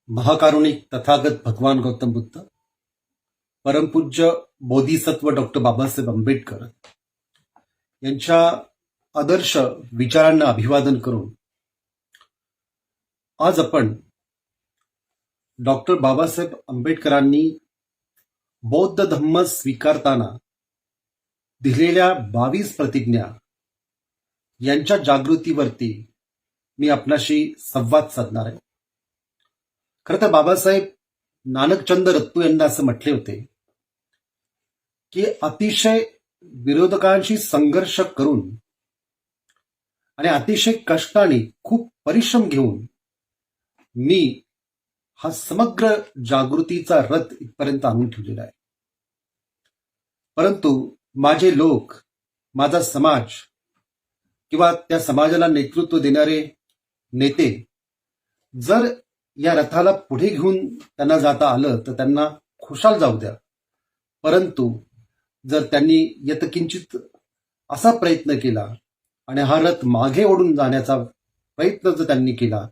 महाकारुणिक तथागत भगवान गौतम बुद्ध, परमपूज्य बोधिसत्व डॉक्टर बाबासाहेब आंबेडकर यांच्या आदर्श विचारांना अभिवादन करून आज आपण डॉक्टर बाबासाहेब आंबेडकरांनी बौद्ध धम्म स्वीकारताना दिलेल्या 22 प्रतिज्ञा यांच्या जागृतीवरती मी आपणाशी संवाद साधणार आहे. खरं तर बाबासाहेब नानकचंद रत्तू यांना असं म्हटले होते की अतिशय विरोधकांशी संघर्ष करून आणि अतिशय कष्टाने खूप परिश्रम घेऊन मी हा समग्र जागृतीचा रथ इथपर्यंत आणून ठेवलेला आहे. परंतु माझे लोक, माझा समाज किंवा त्या समाजाला नेतृत्व देणारे नेते जर या रथाला पुढे घेऊन त्यांना जाता आलं तर त्यांना खुशाल जाऊ द्या, परंतु जर त्यांनी यत्किंचित असा प्रयत्न केला आणि हा रथ मागे ओढून जाण्याचा प्रयत्न जर त्यांनी केला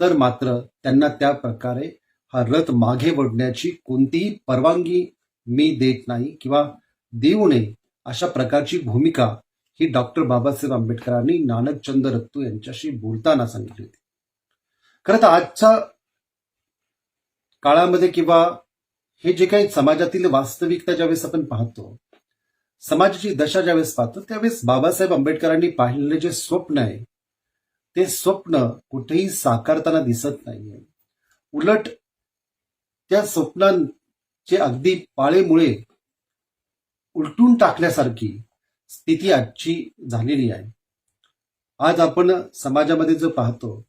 तर मात्र त्यांना त्या प्रकारे हा रथ मागे ओढण्याची कोणतीही परवानगी मी देत नाही किंवा देऊ नये, अशा प्रकारची भूमिका ही डॉक्टर बाबासाहेब आंबेडकरांनी नानकचंद रत्तू यांच्याशी बोलताना सांगितली होती. खरं तर आजच्या काळामध्ये किंवा हे जे काही समाजातील वास्तविकता ज्यावेळेस आपण पाहतो, समाजाची दशा ज्यावेळेस पाहतो, त्यावेळेस बाबासाहेब आंबेडकरांनी पाहिलेले जे स्वप्न आहे ते स्वप्न कुठेही साकारताना दिसत नाहीये. उलट त्या स्वप्नांचे अगदी पाळेमुळे उलटून टाकल्यासारखी स्थिती आजची झालेली आहे. आज आपण समाजामध्ये जो पाहतो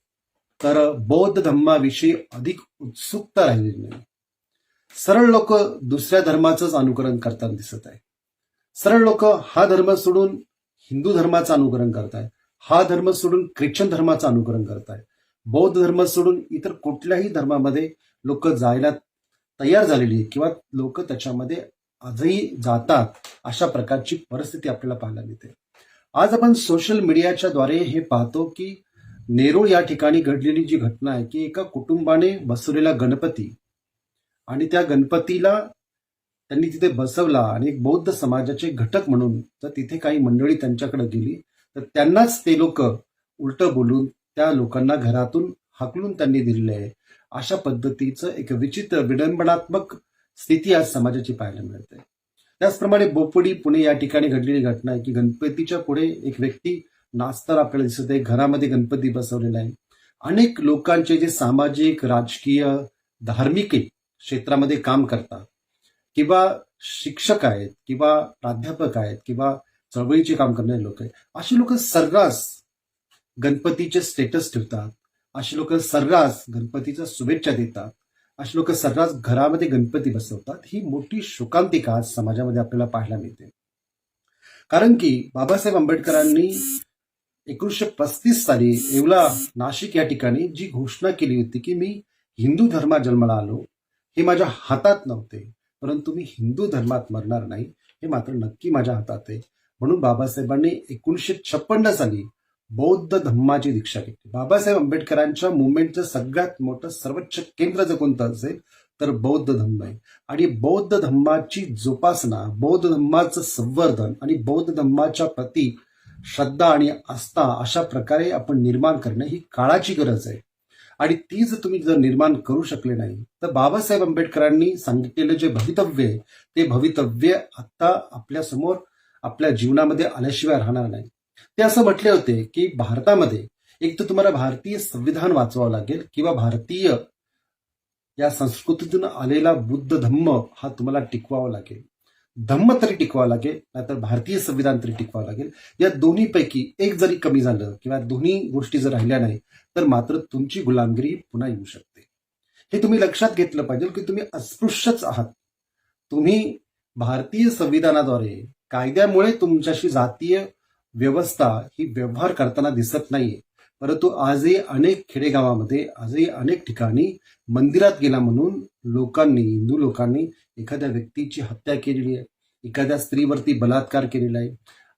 तर बौद्ध धम्माविषयी अधिक उत्सुकता राहिलेली नाही. सरळ लोक दुसऱ्या धर्माचंच अनुकरण करताना दिसत आहे. सरळ लोक हा धर्म सोडून हिंदू धर्माचं अनुकरण करताय, हा धर्म सोडून ख्रिश्चन धर्माचं अनुकरण करताय, बौद्ध धर्म सोडून इतर कुठल्याही धर्मामध्ये लोक जायला तयार झालेली आहे किंवा लोक त्याच्यामध्ये आजही जातात, अशा प्रकारची परिस्थिती आपल्याला पाहायला मिळते. आज आपण सोशल मीडियाच्या द्वारे हे पाहतो की नेरूळ या ठिकाणी घडलेली जी घटना आहे की एका कुटुंबाने बसवलेला गणपती आणि त्या गणपतीला त्यांनी तिथे बसवला आणि एक बौद्ध समाजाचे घटक म्हणून तर तिथे काही मंडळी त्यांच्याकडे गेली तर त्यांनाच ते लोक उलट बोलून त्या लोकांना घरातून हाकलून त्यांनी दिलेले आहे. अशा पद्धतीचं एक विचित्र विडंबनात्मक स्थिती आज समाजाची पाहायला मिळते. त्याचप्रमाणे बोपडी पुणे या ठिकाणी घडलेली घटना आहे की गणपतीच्या पुढे एक व्यक्ती नाचताना आपल्याला दिसत आहे. घरामध्ये गणपती बसवलेला आहे. अनेक लोकांचे जे सामाजिक, राजकीय, धार्मिक क्षेत्रामध्ये काम करतात किंवा शिक्षक आहेत किंवा प्राध्यापक आहेत किंवा चळवळीचे काम करणारे लोक आहेत, अशी लोक सर्रास गणपतीचे स्टेटस ठेवतात, अशी लोक सर्रास गणपतीच्या शुभेच्छा देतात, अशी लोक सर्रास घरामध्ये गणपती बसवतात. ही मोठी शोकांतिका आज समाजामध्ये आपल्याला पाहायला मिळते. कारण की बाबासाहेब आंबेडकरांनी 1935 साली येवला, नाशिक या ठिकाणी जी घोषणा केली होती की मी हिंदू धर्मात जन्माला आलो, हे माझ्या हातात नव्हते, परंतु मी हिंदू धर्मात मरणार नाही हे मात्र नक्की माझ्या हातात आहे. म्हणून बाबासाहेबांनी 1956 साली बौद्ध धम्माची दीक्षा घेतली. बाबासाहेब आंबेडकरांच्या मुवमेंटचं सगळ्यात मोठं सर्वोच्च केंद्र जर कोणतं असेल तर बौद्ध धम्म आहे. आणि बौद्ध धम्माची जोपासना, बौद्ध धम्माचं संवर्धन आणि बौद्ध धम्माच्या प्रती श्रद्धा आणि आस्था अशा प्रकारे आपण निर्माण करणं ही काळाची गरज आहे. आणि ती जर तुम्ही निर्माण करू शकले नाही तर बाबासाहेब आंबेडकरांनी सांगितलेलं जे भवितव्य आहे ते भवितव्य आता आपल्या समोर आपल्या जीवनामध्ये आल्याशिवाय राहणार नाही. ते असं म्हटले होते की भारतामध्ये एक तर तुम्हाला भारतीय संविधान वाचवावं लागेल किंवा भारतीय या संस्कृतीतून आलेला बुद्ध धम्म हा तुम्हाला टिकवावा लागेल. धम्म तरी टिकवावं लागेल, नाहीतर भारतीय संविधान तरी टिकवावं लागेल. या दोन्हीपैकी एक जरी कमी झालं किंवा दोन्ही गोष्टी जर राहिल्या नाही तर मात्र तुमची गुलामगिरी पुन्हा येऊ शकते. हे तुम्ही लक्षात घेतलं पाहिजे की तुम्ही अस्पृश्यच आहात. तुम्ही भारतीय संविधानाद्वारे, कायद्यामुळे तुमच्याशी जातीय व्यवस्था ही व्यवहार करताना दिसत नाहीये, परंतु आजही अनेक खेडेगावामध्ये, आजही अनेक ठिकाणी मंदिरात गेला म्हणून लोकांनी, हिंदू लोकांनी एखाद्या व्यक्तीची हत्या केलेली आहे, एखाद्या स्त्रीवरती बलात्कार केलेला आहे.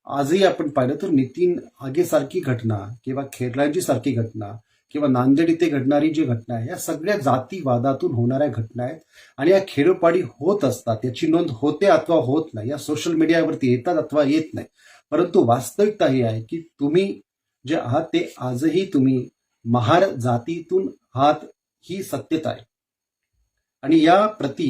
आजही आपण पाहिलं तर नितीन आगे सारखी घटना किंवा खेरलांची सारखी घटना किंवा नांदेड इथे घडणारी जी घटना आहे या सगळ्या जातीवादातून होणाऱ्या घटना आहेत आणि या खेडोपाडी होत असतात. याची नोंद होते अथवा होत नाही, या सोशल मीडियावरती येतात अथवा येत नाही. परंतु वास्तविकता ही आहे की तुम्ही जे आहात ते आजही तुम्ही महार जातीतून आहात, ही सत्यता आहे. आणि या प्रती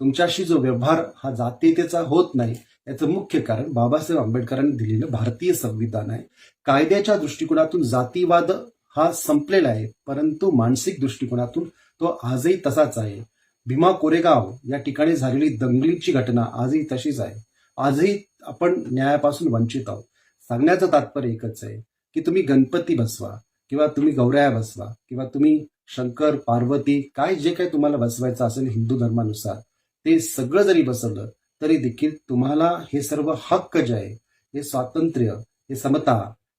तुमच्याशी जो व्यवहार हा जातीयतेचा होत नाही याचं मुख्य कारण बाबासाहेब आंबेडकरांनी दिलेलं भारतीय संविधान आहे. कायद्याच्या दृष्टिकोनातून जातीवाद हा संपलेला आहे, परंतु मानसिक दृष्टिकोनातून तो आजही तसाच आहे. भीमा कोरेगाव या ठिकाणी झालेली दंगलीची घटना आजही तशीच आहे. आजही आपण न्यायापासून वंचित आहोत. सांगण्याचं तात्पर्य एकच आहे की तुम्ही गणपती बसवा किंवा तुम्ही गौराया बसवा किंवा तुम्ही शंकर पार्वती काय जे काही तुम्हाला बसवायचं असेल हिंदू धर्मानुसार ते सगळं जरी बसवलं तरी देखील तुम्हाला हे सर्व हक्क जे आहे, हे स्वातंत्र्य, हे समता,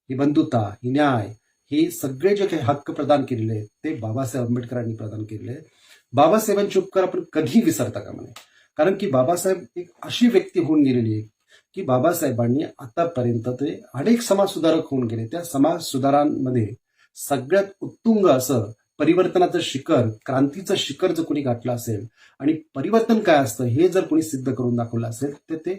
ही बंधुता, ही न्याय, हे सगळे जे काही हक्क प्रदान केलेले आहेत ते बाबासाहेब आंबेडकरांनी प्रदान केलेले आहेत. बाबासाहेबांचे उपकार आपण कधी विसरता कामा नये. कारण की बाबासाहेब एक अशी व्यक्ती होऊन गेलेली आहे की बाबासाहेबांनी आतापर्यंत ते अनेक समाज सुधारक होऊन गेले. त्या समाज सुधारांमध्ये सगळ्यात उत्तुंग असं परिवर्तनाचं शिखर, क्रांतीचं शिखर जर कोणी गाठलं असेल आणि परिवर्तन काय असतं हे जर कोणी सिद्ध करून दाखवलं असेल तर ते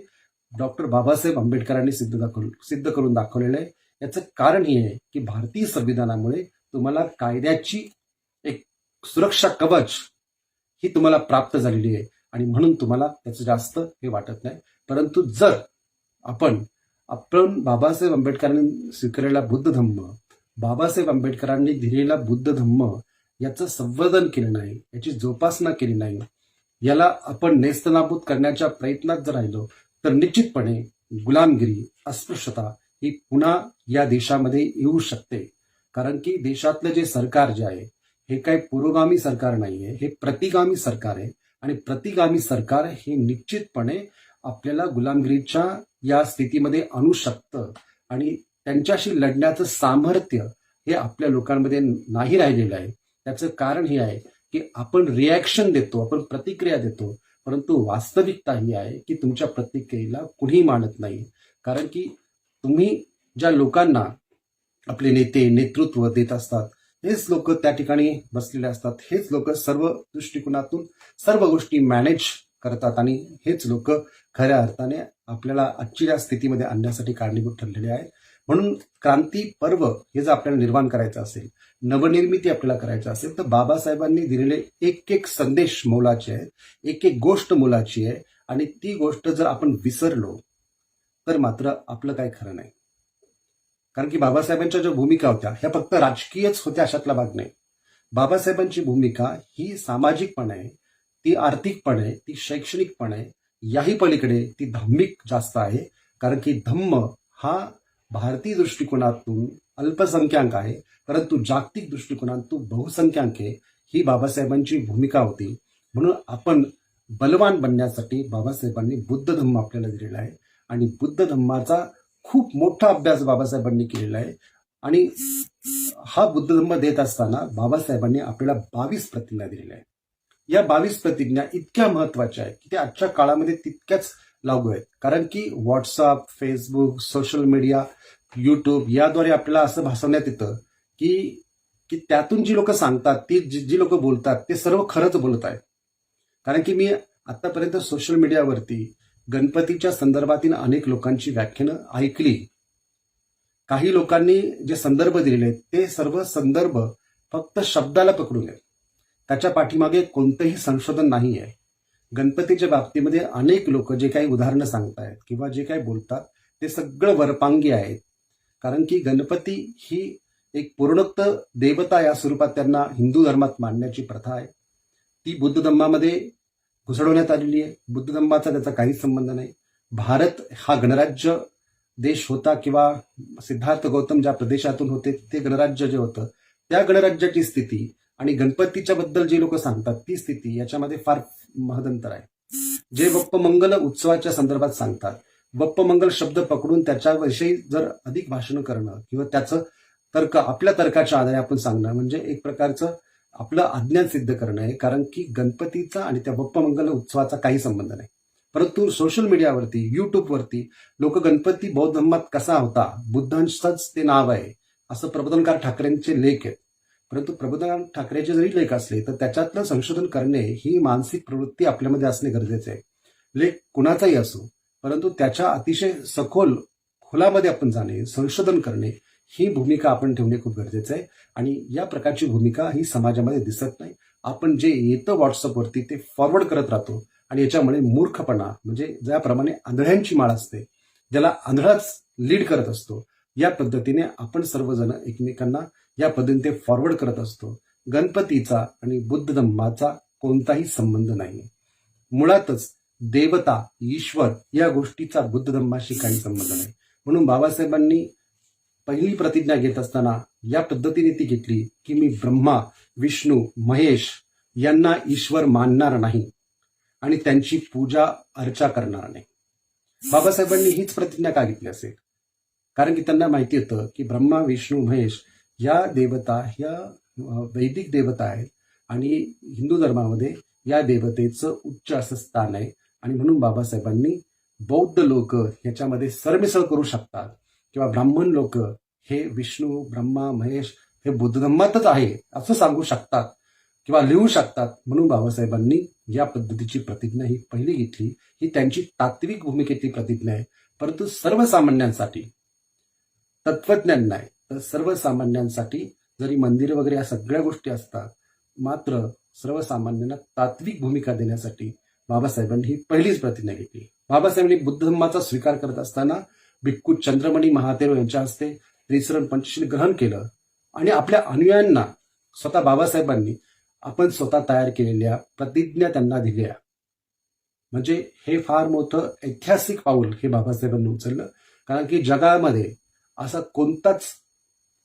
डॉक्टर बाबासाहेब आंबेडकरांनी सिद्ध करून दाखवलेलं आहे. याचं कारण हे आहे की भारतीय संविधानामुळे तुम्हाला कायद्याची एक सुरक्षा कवच ही तुम्हाला प्राप्त झालेली आहे आणि म्हणून तुम्हाला त्याचं जास्त हे वाटत नाही. परंतु जर आपण बाबासाहेब आंबेडकरांनी स्वीकारलेला बुद्ध धम्म, बाबासाहेब आंबेडकरांनी दिलेला बुद्ध धम्म याचं संवर्धन केलं नाही, याची जोपासना केली नाही, याला आपण नेस्तनाबूत करण्याच्या प्रयत्नात जर राहिलो तर निश्चितपणे गुलामगिरी, अस्पृश्यता ही पुन्हा या देशामध्ये येऊ शकते. कारण की देशातलं जे सरकार जे आहे हे काही पुरोगामी सरकार नाहीये, हे प्रतिगामी सरकार आहे आणि प्रतिगामी सरकार हे निश्चितपणे आपल्याला गुलामगिरीच्या या स्थितीमध्ये आणू शकतं आणि त्यांच्याशी लढण्याचं सामर्थ्य हे आपल्या लोकांमध्ये नाही राहिलेलं आहे. त्याचं कारण हे आहे की आपण रिॲक्शन देतो, आपण प्रतिक्रिया देतो, परंतु वास्तविकता ही आहे की तुमच्या प्रतिक्रियेला कुणीही मानत नाही. कारण की तुम्ही ज्या लोकांना आपले नेते नेतृत्व देत असतात हेच लोक त्या ठिकाणी बसलेले असतात, हेच लोक सर्व दृष्टिकोनातून सर्व गोष्टी मॅनेज करतात आणि हेच लोक खऱ्या अर्थाने आपल्याला आजच्या स्थितीमध्ये आणण्यासाठी कारणीभूत ठरलेले आहेत. म्हणून क्रांती पर्व हे जर आपल्याला निर्माण करायचं असेल, नवनिर्मिती आपल्याला करायचं असेल तर बाबासाहेबांनी दिलेले एक एक संदेश मोलाचे आहेत, एक एक गोष्ट मोलाची आहे आणि ती गोष्ट जर आपण विसरलो तर मात्र आपलं काय खरं नाही. कारण की बाबासाहेबांच्या ज्या भूमिका होत्या ह्या फक्त राजकीयच होत्या अशातला भाग नाही. बाबासाहेबांची भूमिका ही सामाजिक पण आहे, ती आर्थिक पण आहे, ती शैक्षणिक पण आहे, याही पलीकडे ती धार्मिक जास्त आहे. कारण की धम्म हा भारतीय दृष्टिकोनातून अल्पसंख्याक आहे, परंतु जागतिक दृष्टिकोनातून बहुसंख्याक आहे. ही बाबासाहेबांची भूमिका होती. म्हणून आपण बलवान बनण्यासाठी बाबासाहेबांनी बुद्ध धम्म आपल्याला दिलेला आहे आणि बुद्ध धम्माचा खूप मोठा अभ्यास बाबासाहेबांनी केलेला आहे आणि हा बुद्ध धम्म देत असताना बाबासाहेबांनी आपल्याला 22 प्रतिज्ञा दिलेल्या आहेत. या 22 प्रतिज्ञा इतक्या महत्वाच्या आहेत की त्या आजच्या काळामध्ये तितक्याच लागू आहेत. कारण की WhatsApp, Facebook, social media, YouTube याद्वारे आपल्याला असं भासवण्यात येतं की त्यातून जी लोक सांगतात, ती जी लोक बोलतात ते सर्व खरंच बोलत आहेत. कारण की मी आतापर्यंत सोशल मीडियावरती गणपतीच्या संदर्भातील अनेक लोकांची व्याख्यानं ऐकली. काही लोकांनी जे संदर्भ दिलेले आहेत ते सर्व संदर्भ फक्त शब्दाला पकडून आहेत, त्याच्या पाठीमागे कोणतंही संशोधन नाही आहे. गणपतीच्या बाबतीमध्ये अनेक लोक जे काही उदाहरणं सांगतायत किंवा जे काही बोलतात ते सगळं वरपांगी आहेत. कारण की गणपती ही एक पूर्णोक्त देवता या स्वरूपात त्यांना हिंदू धर्मात मानण्याची प्रथा आहे. ती बुद्ध धम्मामध्ये घुसडवण्यात आलेली आहे. बुद्ध धम्माचा त्याचा काहीच संबंध नाही. भारत हा गणराज्य देश होता किंवा सिद्धार्थ गौतम ज्या प्रदेशातून होते ते गणराज्य जे होतं त्या गणराज्याची स्थिती आणि गणपतीच्या बद्दल जे लोक सांगतात ती स्थिती याच्यामध्ये फार महदंतर आहे. जे बप्पमंगल उत्सवाच्या संदर्भात सांगतात, बप्पमंगल शब्द पकडून त्याच्याविषयी जर अधिक भाषण करणं किंवा त्याचं तर्क आपल्या तर्काच्या आधारे आपण सांगणं म्हणजे एक प्रकारचं आपलं अज्ञान सिद्ध करणं आहे. कारण की गणपतीचा आणि त्या बप्पमंगल उत्सवाचा काही संबंध नाही. परंतु सोशल मीडियावरती, युट्यूबवरती लोक गणपती बौद्ध धर्मात कसा होता, बुद्धांचंच ते नाव आहे असं प्रबोधनकार ठाकरेंचे लेख आहेत. परंतु प्रबोधन ठाकरेचे जरी लेख असले तर त्याच्यातलं संशोधन करणे ही मानसिक प्रवृत्ती आपल्यामध्ये असणे गरजेचे आहे. लेख कुणाचाही असो, परंतु त्याच्या अतिशय सखोल खोलामध्ये आपण जाणे, संशोधन करणे ही भूमिका आपण ठेवणे खूप गरजेचं आहे. आणि या प्रकारची भूमिका ही समाजामध्ये दिसत नाही. आपण जे येतं व्हॉट्सअपवरती ते फॉरवर्ड करत राहतो आणि याच्यामुळे मूर्खपणा, म्हणजे ज्याप्रमाणे आंधळ्यांची माळ असते, ज्याला आंधळाच लीड करत असतो, या पद्धतीने आपण सर्वजण एकमेकांना या पद्धतीने ते फॉरवर्ड करत असतो. गणपतीचा आणि बुद्ध धम्माचा कोणताही संबंध नाही. मुळातच देवता, ईश्वर या गोष्टीचा बुद्ध धम्माशी काही संबंध नाही. म्हणून बाबासाहेबांनी पहिली प्रतिज्ञा घेत असताना या पद्धतीने ती घेतली की मी ब्रह्मा, विष्णू, महेश यांना ईश्वर मानणार नाही आणि त्यांची पूजा अर्चा करणार नाही. बाबासाहेबांनी हीच प्रतिज्ञा का घेतली असेल? कारण की त्यांना माहिती होतं की ब्रह्मा, विष्णू, महेश या देवता ह्या वैदिक देवता आहेत आणि हिंदू धर्मामध्ये या देवतेचं उच्च असं स्थान आहे. आणि म्हणून बाबासाहेबांनी बौद्ध लोक ह्याच्यामध्ये सरमिसळ करू शकतात किंवा ब्राह्मण लोक हे विष्णू, ब्रह्मा, महेश हे बुद्ध धम्मातच आहे असं सांगू शकतात किंवा लिहू शकतात. म्हणून बाबासाहेबांनी या पद्धतीची प्रतिज्ञा ही पहिली घेतली. ही त्यांची तात्विक भूमिकेतली प्रतिज्ञा आहे. परंतु सर्वसामान्यांसाठी, तत्वज्ञान नाही तर सर्वसामान्यांसाठी जरी मंदिर वगैरे या सगळ्या गोष्टी असतात, मात्र सर्वसामान्यांना तात्विक भूमिका देण्यासाठी बाबासाहेबांनी ही पहिलीच प्रतिज्ञा घेतली. बाबासाहेबांनी बुद्ध धम्माचा स्वीकार करत असताना भिक्खू चंद्रमणी महादेव यांच्या हस्ते त्रिसरण पंचशील ग्रहण केलं आणि आपल्या अनुयायांना स्वतः बाबासाहेबांनी आपण स्वतः तयार केलेल्या प्रतिज्ञा त्यांना दिल्या. म्हणजे हे फार मोठं ऐतिहासिक पाऊल हे बाबासाहेबांनी उचललं. कारण की जगामध्ये असा कोणताच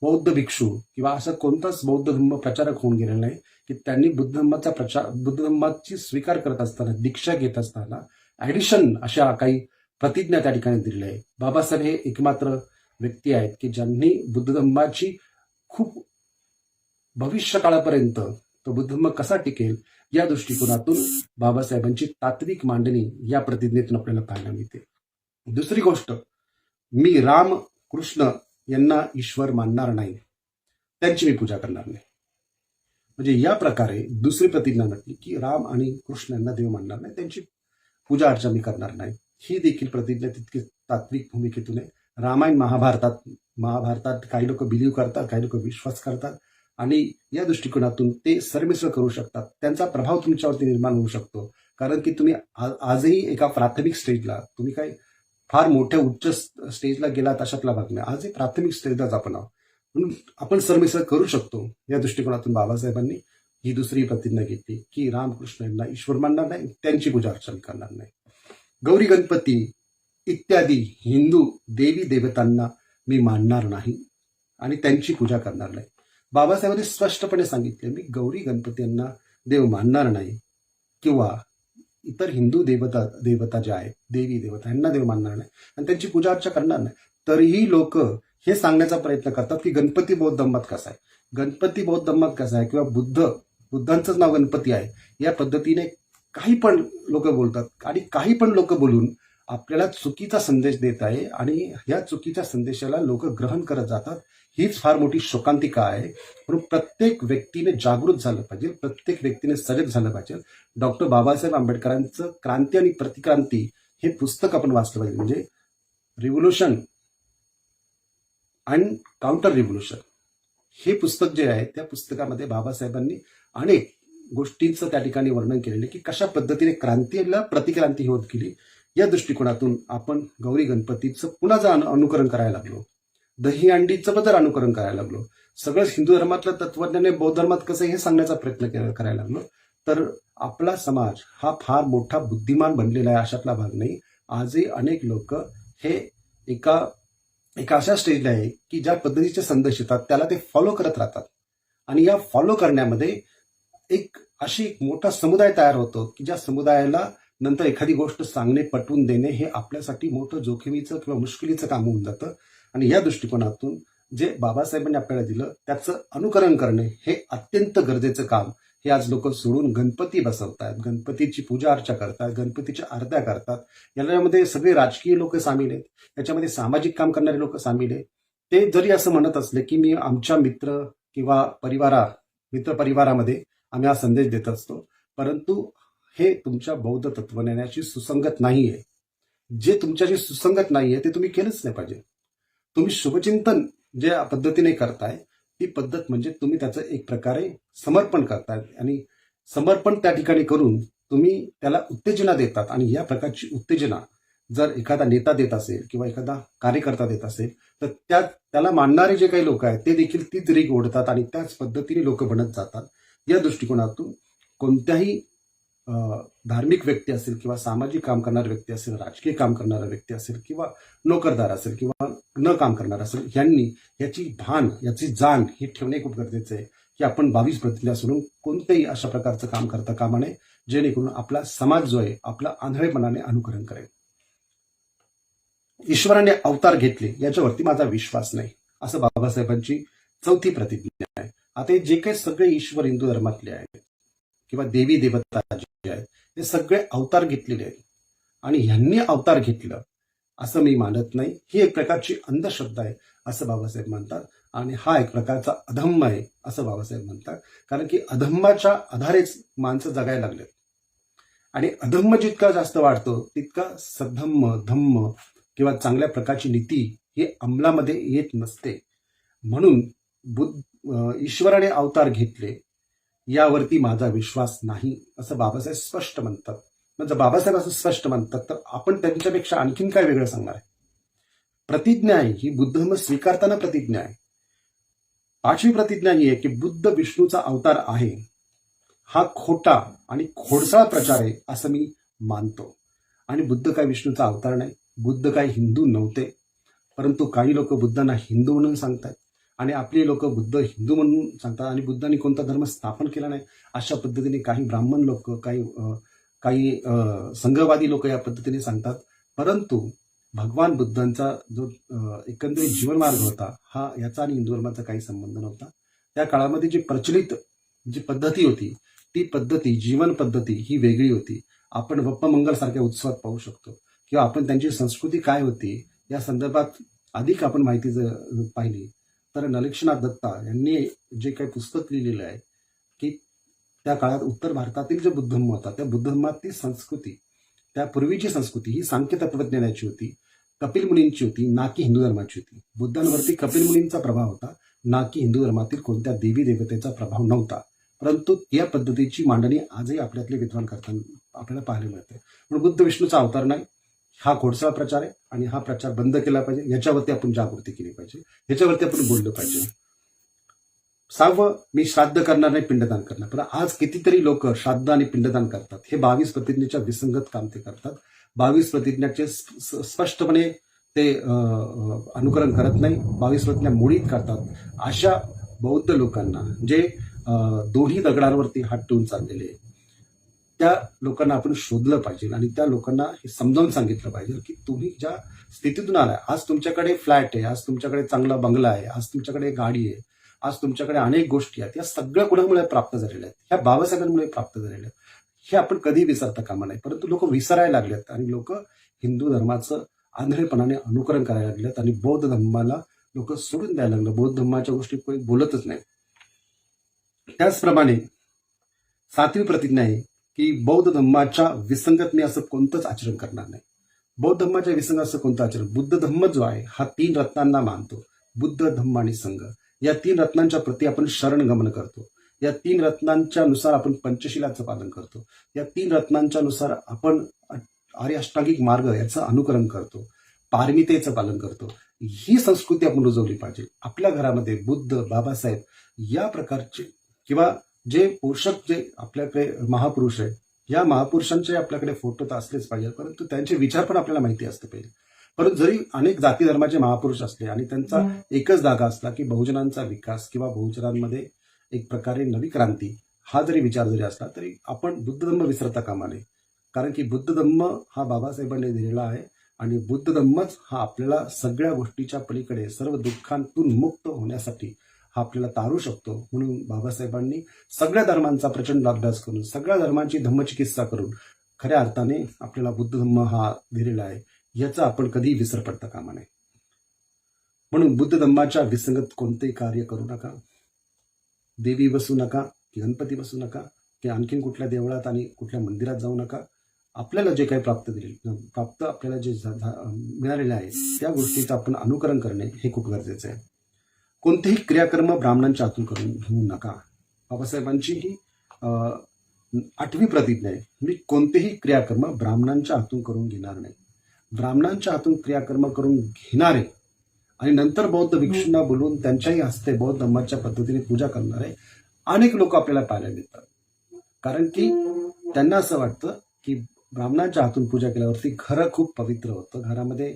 बौद्ध भिक्षू किंवा असा कोणताच बौद्ध धम्म प्रचारक होऊन गेलेला नाही की त्यांनी बुद्ध धम्माची स्वीकार करत असताना, दीक्षा घेत असताना ऍडिशन अशा काही प्रतिज्ञा त्या ठिकाणी दिलेल्या आहे. बाबासाहेब हे एकमात्र व्यक्ती आहेत की ज्यांनी बुद्ध धम्माची खूप भविष्य काळापर्यंत तो बुद्ध धम्म कसा टिकेल या दृष्टिकोनातून बाबासाहेबांची तात्विक मांडणी या प्रतिज्ञेतून आपल्याला पाहायला मिळते. दुसरी गोष्ट, मी राम, कृष्ण यांना ईश्वर मानणार नाही, त्यांची मी पूजा करणार नाही. म्हणजे या प्रकारे दुसरी प्रतिज्ञा म्हटली की राम आणि कृष्ण यांना देव मानणार नाही, त्यांची पूजा अर्चा मी करणार नाही. ही देखील प्रतिज्ञा तितकी तात्विक भूमिकेतून आहे. रामायण, महाभारतात काही लोक बिलीव्ह करतात, काही लोक विश्वास करतात आणि या दृष्टिकोनातून ते सरमिसळ करू शकतात. त्यांचा प्रभाव तुमच्यावरती निर्माण होऊ शकतो. कारण की तुम्ही आजही एका प्राथमिक स्टेजला, तुम्ही काही फार मोठ्या उच्च स्टेजला गेलात अशातला भाग नाही, आजही प्राथमिक स्टेजलाच आपण आहोत. म्हणून आपण सरमिसळ करू शकतो. या दृष्टिकोनातून बाबासाहेबांनी ही दुसरी प्रतिज्ञा घेतली की रामकृष्ण यांना ईश्वर मानणार नाही, त्यांची पूजा अर्चना करणार नाही. गौरी, गणपती इत्यादी हिंदू देवी देवतांना मी मानणार नाही आणि त्यांची पूजा करणार नाही. बाबासाहेबांनी स्पष्टपणे सांगितले, मी गौरी गणपती यांना देव मानणार नाही किंवा इतर हिंदू देवता ज्या आहेत, देवी देवता यांना देव मानणार नाही आणि त्यांची पूजा अर्चा करणार नाही. तरीही लोक हे सांगण्याचा प्रयत्न करतात की गणपती बौद्ध धम्मात कसा आहे, गणपती बौद्ध धम्मात कसा आहे किंवा बुद्धांचंच नाव गणपती आहे, या पद्धतीने काही पण लोक बोलतात आणि काही पण लोक बोलून आपल्याला चुकीचा संदेश देत आहे आणि या चुकीच्या संदेशाला लोक ग्रहण करत जातात. हीच फार मोठी शोकांतिका आहे. म्हणून प्रत्येक व्यक्तीने जागृत झालं पाहिजे, प्रत्येक व्यक्तीने सजग झालं पाहिजे. डॉक्टर बाबासाहेब आंबेडकरांचं क्रांती आणि प्रतिक्रांती हे पुस्तक आपण वाचलं पाहिजे. म्हणजे रिव्होल्युशन अँड काउंटर रिव्होल्युशन हे पुस्तक जे आहे, त्या पुस्तकामध्ये बाबासाहेबांनी अनेक गोष्टींचं त्या ठिकाणी वर्णन केलेलं की कशा पद्धतीने क्रांतीला प्रतिक्रांती होत गेली. या दृष्टिकोनातून आपण गौरी गणपतीचं पुन्हा जर अनुकरण करायला लागलो, दहीहंडीचं जर अनुकरण करायला लागलो, सगळं हिंदू धर्मातलं तत्वज्ञान बौद्ध धर्मात कसं हे सांगण्याचा प्रयत्न करायला लागलो, तर आपला समाज हा फार मोठा बुद्धिमान बनलेला आहे अशातला भाग नाही. आजही अनेक लोक हे एका अशा स्टेजला आहे की ज्या पद्धतीचे संदेश येतात त्याला ते फॉलो करत राहतात आणि या फॉलो करण्यामध्ये एक मोठा समुदाय तयार होतो की ज्या समुदायाला नंतर एखादी गोष्ट सांगणे, पटवून देणे हे आपल्यासाठी मोठं जोखमीचं किंवा मुश्किलीचं काम होऊन जातं. आणि या दृष्टिकोनातून जे बाबासाहेबांनी आपल्याला दिलं त्याचं अनुकरण करणे हे अत्यंत गरजेचं काम हे आज लोक सोडून गणपती बसवतात, गणपतीची पूजा अर्चा करतात, गणपतीच्या आरत्या करतात. याच्यामध्ये सगळे राजकीय लोक सामील आहेत, याच्यामध्ये सामाजिक काम करणारे लोक सामील आहेत. ते जरी असं म्हणत असले की मी आमच्या मित्र किंवा मित्रपरिवारामध्ये आम्ही हा संदेश देत असतो, परंतु हे तुमच्या बौद्ध तत्वज्ञानाशी सुसंगत नाहीये. जे तुमच्याशी सुसंगत नाहीये ते तुम्ही केलंच नाही पाहिजे. तुम्ही शुभचिंतन ज्या पद्धतीने करताय ती पद्धत म्हणजे तुम्ही त्याचं एक प्रकारे समर्पण करताय आणि समर्पण त्या ठिकाणी करून तुम्ही त्याला उत्तेजना देतात आणि या प्रकारची उत्तेजना जर एखादा नेता देत असेल किंवा एखादा कार्यकर्ता देत असेल तर त्याला मानणारे जे काही लोक आहेत ते देखील तीच रीग ओढतात आणि त्याच पद्धतीने लोक बनत जातात. या दृष्टिकोनातून कोणत्याही धार्मिक व्यक्ती असेल किंवा सामाजिक काम करणारा व्यक्ती असेल, राजकीय काम करणारा व्यक्ती असेल किंवा नोकरदार असेल किंवा न काम करणारा असेल, यांनी याची जाण हे ठेवणे खूप गरजेचं आहे की आपण 22 प्रतिज्ञा सोडून कोणतेही अशा प्रकारचं काम करता कामा नये जेणेकरून आपला समाज जो आहे आपला आंधळेपणाने अनुकरण करेल. ईश्वराने अवतार घेतले याच्यावरती माझा विश्वास नाही, असं बाबासाहेबांची 4थी प्रतिज्ञा आहे. आता हे जे काही सगळे ईश्वर हिंदू धर्मातले आहेत किंवा देवी देवता जे आहेत हे सगळे अवतार घेतलेले आहेत आणि ह्यांनी अवतार घेतलं असं मी मानत नाही. ही एक प्रकारची अंधश्रद्धा आहे असं बाबासाहेब म्हणतात आणि हा एक प्रकारचा अधम्म आहे असं बाबासाहेब म्हणतात. कारण की अधम्माच्या आधारेच माणसं जगायला लागलेत आणि अधम्म जितका जास्त वाढतो तितका सद्धम्म धम्म किंवा चांगल्या प्रकारची नीती ही अंमलामध्ये येत नसते. म्हणून ईश्वराने अवतार घेतले यावरती माझा विश्वास नाही असं बाबासाहेब स्पष्ट म्हणतात. म्हणजे बाबासाहेब असं स्पष्ट म्हणतात तर आपण त्यांच्यापेक्षा आणखीन काय वेगळं सांगणार आहे. प्रतिज्ञा आहे ही बुद्ध धर्म स्वीकारताना प्रतिज्ञा आहे. 5वी प्रतिज्ञा ही आहे की बुद्ध विष्णूचा अवतार आहे. हा खोटा आणि खोडसाळ प्रचार आहे असं मी मानतो. आणि बुद्ध काय विष्णूचा अवतार नाही, बुद्ध काय हिंदू नव्हते, परंतु काही लोक बुद्धांना हिंदू म्हणून सांगतात आणि आपली लोक बुद्ध हिंदू म्हणून सांगतात आणि बुद्धांनी कोणता धर्म स्थापन केला नाही अशा पद्धतीने काही ब्राह्मण लोक काही संघवादी लोक या पद्धतीने सांगतात. परंतु भगवान बुद्धांचा जो एकंदरीत जीवनमार्ग होता हा याचा आणि हिंदू धर्माचा काही संबंध नव्हता. त्या काळामध्ये जी प्रचलित जी पद्धती होती ती पद्धती जीवन पद्धती ही वेगळी होती. आपण वप्पमंगल सारख्या उत्सवात पाहू शकतो किंवा आपण त्यांची संस्कृती काय होती या संदर्भात अधिक आपण माहिती जर पाहिली तर नलिक्षनाथ दत्ता यांनी जे काही पुस्तक लिहिलेलं आहे की त्या काळात उत्तर भारतातील जे बुद्ध धर्म होता त्या बुद्ध धर्मातील संस्कृती त्या पूर्वीची संस्कृती ही सांख्य तत्वज्ञानाची होती, कपिल मुनींची होती, ना की हिंदू धर्माची होती. बुद्धांवरती कपिल मुनींचा प्रभाव होता, ना की हिंदू धर्मातील कोणत्या देवी देवतेचा प्रभाव नव्हता. परंतु या पद्धतीची मांडणी आजही आपल्यातले विद्वान करताना आपल्याला पाहायला मिळते. म्हणून बुद्ध विष्णूचा अवतार नाही, हा खोडसाळ प्रचार आहे आणि हा प्रचार बंद केला पाहिजे. याच्यावरती आपण जागृती केली पाहिजे, याच्यावरती आपण बोललं पाहिजे. 6वं मी श्राद्ध करणार नाही पिंडदान करणार. पण आज कितीतरी लोक श्राद्ध आणि पिंडदान करतात. हे 22 प्रतिज्ञेच्या विसंगत काम ते करतात. 22 प्रतिज्ञाचे स्पष्टपणे ते अनुकरण करत नाही, 22 प्रतिज्ञा मोडीत करतात. अशा बौद्ध लोकांना जे दोन्ही दगडांवरती हात ठेवून चाललेले त्या लोकांना आपण शोधलं पाहिजे आणि त्या लोकांना हे समजावून सांगितलं पाहिजे की तुम्ही ज्या स्थितीतून आलाय, आज तुमच्याकडे फ्लॅट आहे, आज तुमच्याकडे चांगला बंगला आहे, आज तुमच्याकडे गाडी आहे, आज तुमच्याकडे अनेक गोष्टी आहेत, या सगळ्या कुणामुळे प्राप्त झालेल्या आहेत, ह्या बाबासाहेबांमुळे प्राप्त झालेल्या आहेत. हे आपण कधी विसरता कामा नाही. परंतु लोक विसरायला लागलेत आणि लोक हिंदू धर्माचं आंधळेपणाने अनुकरण करायला लागलेत आणि बौद्ध धर्माला लोक सोडून द्यायला लागलं. बौद्ध धर्माच्या गोष्टी कोणी बोलतच नाही. त्याचप्रमाणे 7वी प्रतिज्ञा आहे की बौद्ध धर्माच्या विसंगत मी असं कोणतंच आचरण करणार नाही. बौद्ध धर्माच्या विसंगत असं कोणतं आचरण, बुद्ध धर्म जो आहे हा 3 रत्नांना मानतो. बुद्ध धम्म आणि संघ या 3 रत्नांच्या प्रती आपण शरणगमन करतो. या 3 रत्नांच्या नुसार आपण पंचशिलाचं पालन करतो. या 3 रत्नांच्या नुसार आपण आर्य अष्टांगिक मार्ग याचं अनुकरण करतो, पारमितेचं पालन करतो. ही संस्कृती आपण रुजवली पाहिजे. आपल्या घरामध्ये बुद्ध, बाबासाहेब या प्रकारचे किंवा जे पोषक जे आपल्याकडे महापुरुष आहेत या महापुरुषांचे आपल्याकडे फोटो तर असलेच पाहिजे, परंतु त्यांचे विचार पण आपल्याला माहिती असते पाहिजे. परंतु जरी अनेक जाती धर्माचे महापुरुष असले आणि त्यांचा एकच धागा असला की बहुजनांचा विकास किंवा बहुजनांमध्ये एक प्रकारे नवी क्रांती हा जरी विचार जरी असला तरी आपण बुद्ध धम्म विसरता कामा नये. कारण की बुद्ध धम्म हा बाबासाहेबांनी दिलेला आहे आणि बुद्ध धम्मच हा आपल्याला सगळ्या गोष्टीच्या पलीकडे सर्व दुःखांतून मुक्त होण्यासाठी हा आपल्याला तारू शकतो. म्हणून बाबासाहेबांनी सगळ्या धर्मांचा प्रचंड अभ्यास करून सगळ्या धर्मांची धम्मचिकित्सा करून खऱ्या अर्थाने आपल्याला बुद्ध धम्म हा दिलेला आहे. याचा आपण कधी विसर पडता कामा नये. म्हणून बुद्ध धम्माच्या विसंगत कोणतेही कार्य करू नका. देवी बसू नका, की गणपती बसू नका, की आणखीन कुठल्या देवळात आणि कुठल्या मंदिरात जाऊ नका. आपल्याला जे काही प्राप्त आपल्याला जे मिळालेलं आहे त्या गोष्टीचं आपण अनुकरण करणे हे खूप गरजेचं आहे. कोणतेही क्रियाकर्म ब्राह्मणांच्या हातून करून घेऊ नका. बाबासाहेबांची ही 8वी प्रतिज्ञा आहे. मी कोणतेही क्रियाकर्म ब्राह्मणांच्या हातून करून घेणार नाही. ब्राह्मणांच्या हातून क्रियाकर्म करून घेणारे आणि नंतर बौद्ध भिक्षूंना बोलवून त्यांच्याही हस्ते बौद्ध धर्माच्या पद्धतीने पूजा करणारे अनेक लोक आपल्याला पाहायला मिळतात. कारण की त्यांना असं वाटतं की ब्राह्मणांच्या हातून पूजा केल्यावरती घर खूप पवित्र होतं, घरामध्ये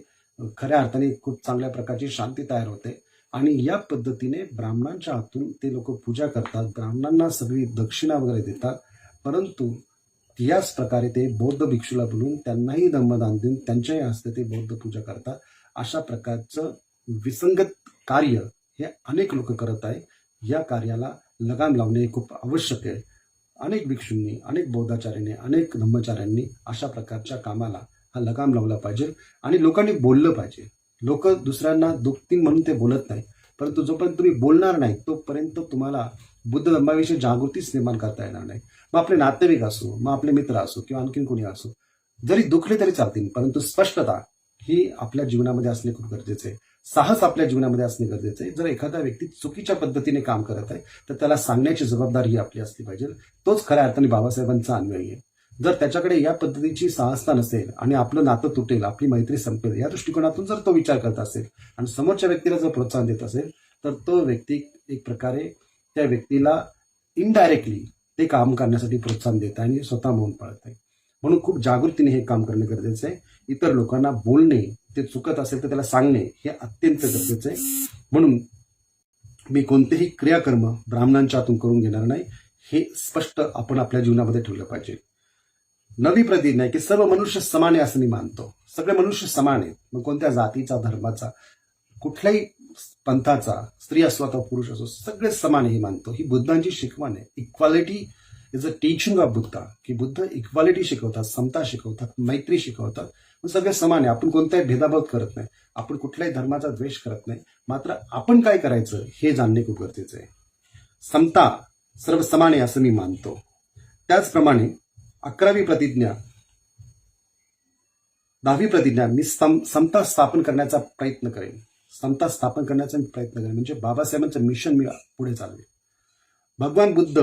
खऱ्या अर्थाने खूप चांगल्या प्रकारची शांती तयार होते आणि या पद्धतीने ब्राह्मणांच्या हातून ते लोक पूजा करतात, ब्राह्मणांना सगळी दक्षिणा वगैरे देतात. परंतु याच प्रकारे ते बौद्ध भिक्षूला बोलून त्यांनाही धम्मदान देऊन त्यांच्याही हस्ते ते बौद्ध पूजा करतात. अशा प्रकारचं विसंगत कार्य हे अनेक लोक करत आहे. या कार्याला लगाम लावणे हे खूप आवश्यक आहे. अनेक भिक्षूंनी, अनेक बौद्धाचार्यांनी, अनेक धम्मचार्यांनी अशा प्रकारच्या कामाला हा लगाम लावला पाहिजे आणि लोकांनी बोललं पाहिजे. लोक दुसऱ्यांना दुखतील म्हणून ते बोलत नाही, परंतु जोपर्यंत तुम्ही बोलणार नाही तोपर्यंत तुम्हाला बुद्ध धर्माविषयी जागृतीच निर्माण करता येणार नाही. मग आपले नातेवाईक असो, मग आपले मित्र असो किंवा आणखीन कोणी असो, जरी दुखले तरी चालतील, परंतु स्पष्टता ही आपल्या जीवनामध्ये असणे खूप गरजेचे आहे. साहस आपल्या जीवनामध्ये असणे गरजेचे आहे. जर एखादा व्यक्ती चुकीच्या पद्धतीने काम करत आहे तर त्याला सांगण्याची जबाबदारी ही आपली असली पाहिजे. तोच खऱ्या अर्थाने बाबासाहेबांचा अन्वयी आहे. जर त्याच्याकडे या पद्धतीची साहसता नसेल आणि आपलं नातं तुटेल, आपली मैत्री संपेल, या दृष्टिकोनातून जर तो विचार करत असेल आणि समोरच्या व्यक्तीला जर प्रोत्साहन देत असेल तर तो व्यक्ती एक प्रकारे त्या व्यक्तीला इनडायरेक्टली ते काम करण्यासाठी प्रोत्साहन देत आहे आणि स्वतः मौन पाळत आहे. म्हणून खूप जागृतीने हे काम करणे गरजेचं आहे. इतर लोकांना बोलणे, ते चुकत असेल तर त्याला सांगणे हे अत्यंत गरजेचं आहे. म्हणून मी कोणतेही क्रियाकर्म ब्राह्मणांच्या हातून करून घेणार नाही हे स्पष्ट आपण आपल्या जीवनामध्ये ठेवलं पाहिजे. 9वी प्रतिज्ञा आहे की सर्व मनुष्य समान आहे असं मी मानतो. सगळे मनुष्य समान आहेत, मग कोणत्या जातीचा, धर्माचा, कुठल्याही पंथाचा, स्त्री असो अथवा पुरुष असो, सगळे समान हे मानतो. ही बुद्धांची शिकवण आहे. Equality is a teaching of Buddha, की बुद्ध इक्वालिटी शिकवतात, समता शिकवतात, मैत्री शिकवतात. सगळे समान आहे. आपण कोणताही भेदाभाव करत नाही, आपण कुठल्याही धर्माचा द्वेष करत नाही. मात्र आपण काय करायचं हे जाणणे खूप गरजेचं आहे. समता, सर्व समान आहे असं मी मानतो. त्याचप्रमाणे 11वी प्रतिज्ञा, 10वी प्रतिज्ञा, मी समता स्थापन करण्याचा प्रयत्न करेन. समता स्थापन करण्याचा मी प्रयत्न करेन म्हणजे बाबासाहेबांचं मिशन मी पुढे चालवेन. भगवान बुद्ध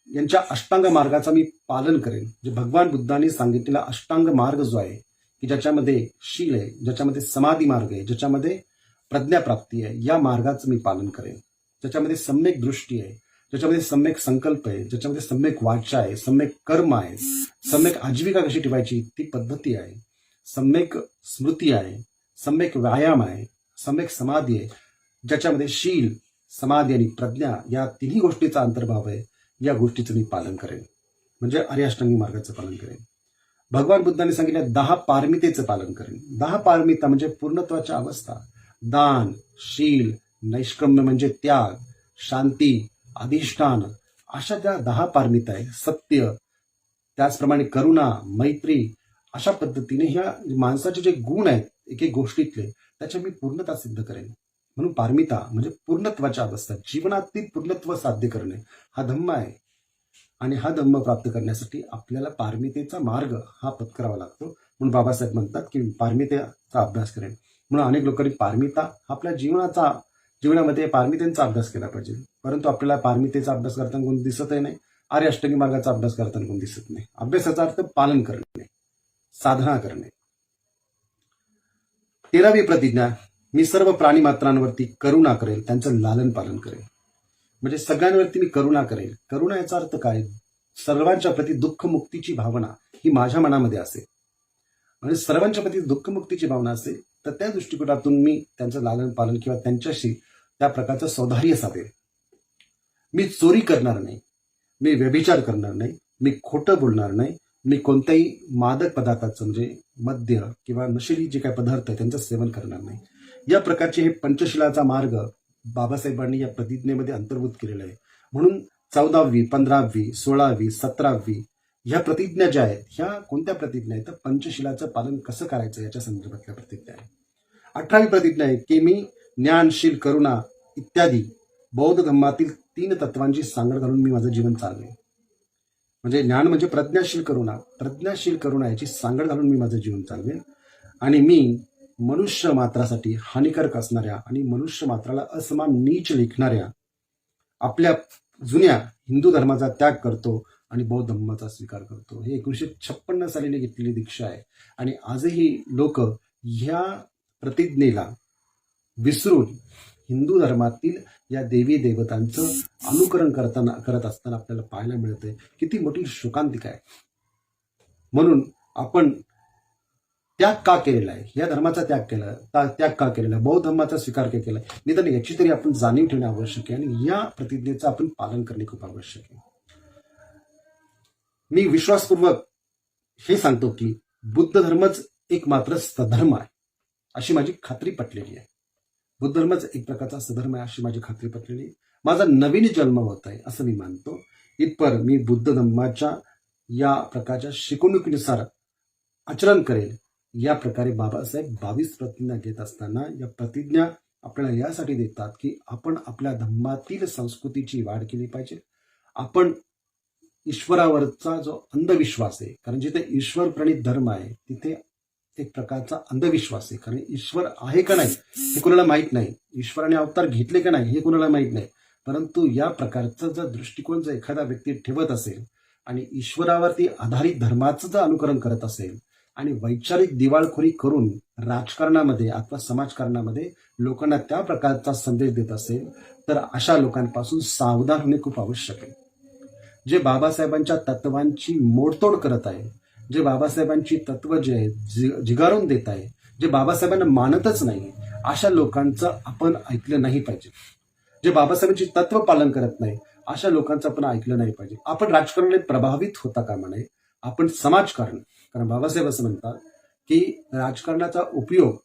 यांच्या अष्टांग मार्गाचा मी पालन करेन. जे भगवान बुद्धांनी सांगितलेला अष्टांग मार्ग जो आहे की ज्याच्यामध्ये शील आहे, ज्याच्यामध्ये समाधी मार्ग आहे, ज्याच्यामध्ये प्रज्ञाप्राप्ती आहे, या मार्गाचं मी पालन करेन. ज्याच्यामध्ये सम्यक दृष्टी आहे, ज्याच्यामध्ये सम्यक संकल्प आहे, ज्याच्यामध्ये सम्यक वाचा आहे, सम्यक कर्म आहे, सम्यक आजीविका कशी ठेवायची ती पद्धती आहे, सम्यक स्मृती आहे, सम्यक व्यायाम आहे, सम्यक समाधी आहे, ज्याच्यामध्ये शील, समाधी आणि प्रज्ञा या तिन्ही गोष्टीचा अंतर्भाव आहे. या गोष्टीचं मी पालन करेन म्हणजे आर्याष्टांगी मार्गाचं पालन करेन. भगवान बुद्धांनी सांगितलं 10 पारमितेचं पालन करेन. 10 पारमिता म्हणजे पूर्णत्वाच्या अवस्था. दान, शील, नैष्कर्म्य म्हणजे त्याग, शांती, अधिष्ठान, अशा त्या 10 पारमिता आहे. सत्य, त्याचप्रमाणे करुणा, मैत्री, अशा पद्धतीने ह्या माणसाचे जे गुण आहेत एक एक गोष्टीतले त्याच्या मी पूर्णता सिद्ध करेन. म्हणून पारमिता म्हणजे पूर्णत्वाच्या अवस्था, जीवनातील पूर्णत्व साध्य करणे हा धम्म आहे. आणि हा धम्म प्राप्त करण्यासाठी आपल्याला पारमितेचा मार्ग हा पत्करावा लागतो. म्हणून बाबासाहेब म्हणतात की पारमितेचा अभ्यास करेन. म्हणून अनेक लोकांनी पारमिता आपल्या जीवनामध्ये पारमितेचा अभ्यास केला पाहिजे. परंतु आपल्याला पारमितेचा अभ्यास करताना कोणी दिसतही नाही, आर्य अष्टांगी मार्गाचा अभ्यास करताना कोणी दिसत नाही. अभ्यासाचा अर्थ पालन करणे, साधना करणे. 13वी प्रतिज्ञा, मी सर्व प्राणी मात्रांवरती करुणा करेल, त्यांचं लालन पालन करेल. म्हणजे सगळ्यांवरती मी करुणा करेल. करुणा याचा अर्थ काय? सर्वांच्या प्रती दुःखमुक्तीची भावना ही माझ्या मनामध्ये असेल. म्हणजे सर्वांच्या प्रती दुःखमुक्तीची भावना असेल तर त्या दृष्टिकोनातून मी त्यांचं लालन पालन किंवा त्यांच्याशी त्या प्रकारचं सौधार्य साधेल. मी चोरी करणार नाही, मी व्यभिचार करणार नाही, मी खोटं बोलणार नाही, मी कोणत्याही मादक पदार्थाचं म्हणजे मद्य किंवा नशेली जे काही पदार्थ आहे त्यांचं सेवन करणार नाही. या प्रकारचे हे पंचशिलाचा मार्ग बाबासाहेबांनी या प्रतिज्ञेमध्ये अंतर्भूत केलेला आहे. म्हणून 14वी, 15वी, 16वी, 17वी ह्या प्रतिज्ञा ज्या आहेत ह्या कोणत्या प्रतिज्ञा आहेत तर पंचशिलाचं पालन कसं करायचं याच्या संदर्भातल्या प्रतिज्ञा आहे. 18वी प्रतिज्ञा आहे की मी ज्ञान, शील, करुणा इत्यादी बौद्ध धर्मातील 3 तत्वांची सांगड घालून मी माझं जीवन चालवेन. म्हणजे ज्ञान म्हणजे प्रज्ञाशील करुणा याची सांगड घालून मी माझं जीवन चालवेन. आणि मी मनुष्य मात्रासाठी हानिकारक असणाऱ्या आणि मनुष्य मात्राला असमान नीच लेखणाऱ्या आपल्या जुन्या हिंदू धर्माचा त्याग करतो आणि बौद्ध धर्माचा स्वीकार करतो. हे 1956 साली घेतलेली दीक्षा आहे. आणि आजही लोक ह्या प्रतिज्ञेला विसरून हिंदू धर्मातील या देवी देवतांचं अनुकरण करत असताना आपल्याला पाहायला मिळतंय. किती मोठी शोकांतिका आहे. म्हणून आपण त्याग का केलेला आहे, या धर्माचा त्याग का केलेला आहे, बौद्ध धर्माचा स्वीकार का केला आहे, निदान याची तरी आपण जाणीव ठेवणे आवश्यक आहे आणि या प्रतिज्ञेचं आपण पालन करणे खूप आवश्यक आहे. मी विश्वासपूर्वक हे सांगतो की बुद्ध धर्मच एक मात्र सधर्म आहे अशी माझी खात्री पटलेली आहे. बुद्ध धर्मच एक प्रकारचा सधर्म आहे अशी माझी खात्री पटलेली आहे. माझा नवीन जन्म होत आहे असं मी मानतो. इथपर मी बुद्ध धर्माच्या या प्रकारच्या शिकवणुकीनुसार आचरण करेल. या प्रकारे बाबासाहेब 22 प्रतिज्ञा घेत असताना या प्रतिज्ञा आपल्याला यासाठी देतात की आपण आपल्या धर्मातील संस्कृतीची वाढ केली पाहिजे. आपण ईश्वरावरचा जो अंधविश्वास आहे, कारण जिथे ईश्वर प्रणित धर्म आहे तिथे एक प्रकारचा अंधविश्वास आहे. कारण ईश्वर आहे का नाही हे कोणाला माहीत नाही, ईश्वराने अवतार घेतले का नाही हे कोणाला माहीत नाही. परंतु या प्रकारचा जर दृष्टिकोन जर एखादा व्यक्ती ठेवत असेल आणि ईश्वरावरती आधारित धर्माचं जर अनुकरण करत असेल आणि वैचारिक दिवाळखोरी करून राजकारणामध्ये अथवा समाजकारणामध्ये लोकांना त्या प्रकारचा संदेश देत असेल तर अशा लोकांपासून सावधान होणे खूप आवश्यक आहे. जे बाबासाहेबांच्या तत्वांची मोडतोड करत आहे, जे बाबासाहेबांची तत्व जे आहे झिगारून देत आहे, जे बाबासाहेबांना मानतच नाही, अशा लोकांचं आपण ऐकलं नाही पाहिजे. जे बाबासाहेबांची तत्व पालन करत नाही अशा लोकांचं आपण ऐकलं नाही पाहिजे. आपण राजकारणाने प्रभावित होता कामा नये. आपण समाजकारण, कारण बाबासाहेब असं म्हणतात की राजकारणाचा उपयोग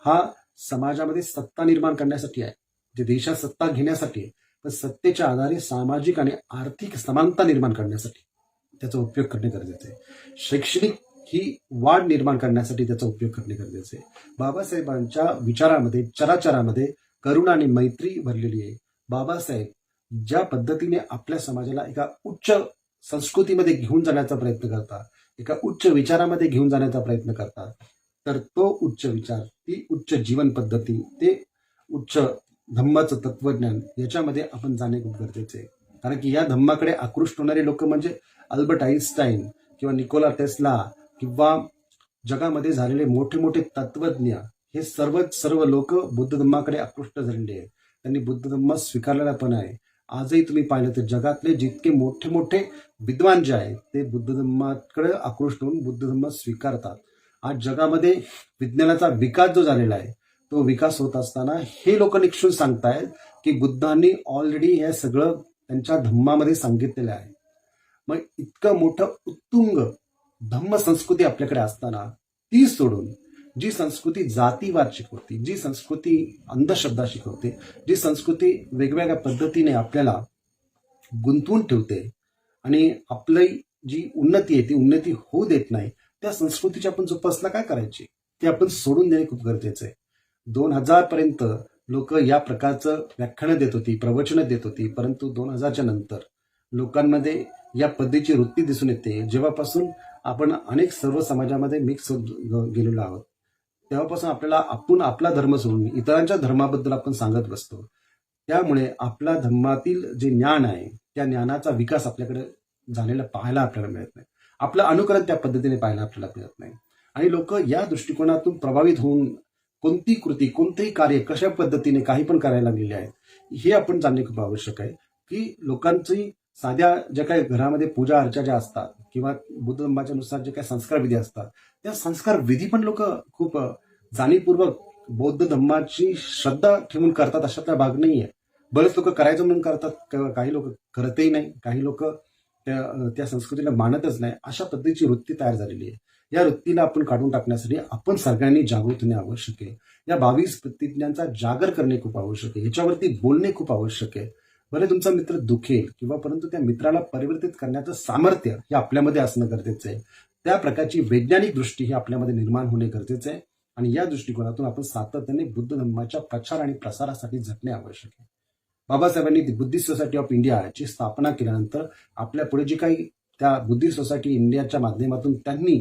हा समाजामध्ये सत्ता निर्माण करण्यासाठी आहे, जे देशात सत्ता घेण्यासाठी आहे, पण सत्तेच्या आधारे सामाजिक आणि आर्थिक समानता निर्माण करण्यासाठी त्याचा उपयोग करणे गरजेचे आहे. शैक्षणिक ही वाढ निर्माण करण्यासाठी त्याचा उपयोग करणे गरजेचे आहे. बाबासाहेबांच्या विचारामध्ये चराचरामध्ये करुणा आणि मैत्री भरलेली आहे. बाबासाहेब ज्या पद्धतीने आपल्या समाजाला एका उच्च संस्कृतीमध्ये घेऊन जाण्याचा प्रयत्न करतात, एका उच्च विचारामध्ये घेऊन जाण्याचा प्रयत्न करतात, तर तो उच्च विचार, ती उच्च जीवन पद्धती, ते उच्च धम्माचं तत्वज्ञान याच्यामध्ये आपण जाणे खूप गरजेचे आहे. कारण की या धम्माकडे आकृष्ट होणारे लोक म्हणजे अल्बर्ट आईन्स्टाईन किंवा निकोला टेस्ला किंवा जगामध्ये झालेले मोठे मोठे तत्वज्ञ, हे सर्व लोक बुद्ध धम्माकडे आकृष्ट झालेले आहेत. त्यांनी बुद्ध धम्म स्वीकारलेला पण आहे. आजही तुम्ही पाहिलं तर जगातले जितके मोठे मोठे विद्वान जे आहेत ते बुद्ध धम्माकडे आकृष्ट होऊन बुद्ध धम्म स्वीकारतात. आज जगामध्ये विज्ञानाचा विकास जो झालेला आहे तो विकास होत असताना हे लोक निक्षून सांगतायत की बुद्धांनी ऑलरेडी हे सगळं त्यांच्या धम्मामध्ये सांगितलेलं आहे. मग इतकं मोठं उत्तुंग धम्म संस्कृती आपल्याकडे असताना ती सोडून जी संस्कृती जातीवाद शिकवते, जी संस्कृती अंधश्रद्धा शिकवते, जी संस्कृती वेगवेगळ्या पद्धतीने आपल्याला गुंतवून ठेवते आणि आपली जी उन्नती आहे ती उन्नती होऊ देत नाही, त्या संस्कृतीची आपण जोपासना काय करायची, ते आपण सोडून देणे खूप गरजेचं आहे. 2000 पर्यंत लोक या प्रकारचं व्याख्यानं देत होती, प्रवचनं देत होती, परंतु 2000च्या नंतर लोकांमध्ये या पद्धतीची वृत्ती दिसून येते. जेव्हापासून आपण अनेक सर्व समाजामध्ये मिक्स होत गेलेलो आहोत तेव्हापासून आपण आपला धर्म सोडून इतरांच्या धर्माबद्दल आपण सांगत बसतो. त्यामुळे आपल्या धर्मातील जे ज्ञान आहे त्या ज्ञानाचा विकास आपल्याकडे झालेला पाहायला आपल्याला मिळत नाही. आपलं अनुकरण त्या पद्धतीने पाहायला आपल्याला मिळत नाही. आणि लोक या दृष्टिकोनातून प्रभावित होऊन कोणती कृती, कोणतेही कार्य कशा पद्धतीने काही पण करायला लागलेले आहेत हे आपण जाणणे खूप आवश्यक आहे. की लोकांची साध्या ज्या काही घरामध्ये पूजा अर्चा ज्या असतात किंवा बुद्ध धर्माच्या नुसार जे काही संस्कार विधी असतात त्या संस्कार विधी पण लोक खूप जाणीवपूर्वक बौद्ध धर्माची श्रद्धा ठेवून करतात अशातला भाग नाहीये. बरेच लोक करायचं म्हणून करतात, काही लोक करतही नाही, काही लोक त्या संस्कृतीला मानतच नाही. अशा पद्धतीची वृत्ती तयार झालेली आहे. या वृत्तीला आपण काढून टाकण्यासाठी आपण सगळ्यांनी जागृत होणे आवश्यक आहे. या 22 प्रतिज्ञांचा जागर करणे खूप आवश्यक आहे. याच्यावरती बोलणे खूप आवश्यक आहे. भले तुमचा मित्र दुखेल किंवा परंतु त्या मित्राला परिवर्तित करण्याचं सामर्थ्य हे आपल्यामध्ये असणं गरजेचं आहे. त्या प्रकारची वैज्ञानिक दृष्टी ही आपल्यामध्ये निर्माण होणे गरजेचं आहे. आणि या दृष्टिकोनातून आपण सातत्याने बुद्ध धर्माच्या प्रचार आणि प्रसारासाठी झटणे आवश्यक आहे. बाबासाहेबांनी दी बुद्धिस्ट सोसायटी ऑफ इंडियाची स्थापना केल्यानंतर आपल्या पुढे जी काही त्या बुद्धिस्ट सोसायटी इंडियाच्या माध्यमातून त्यांनी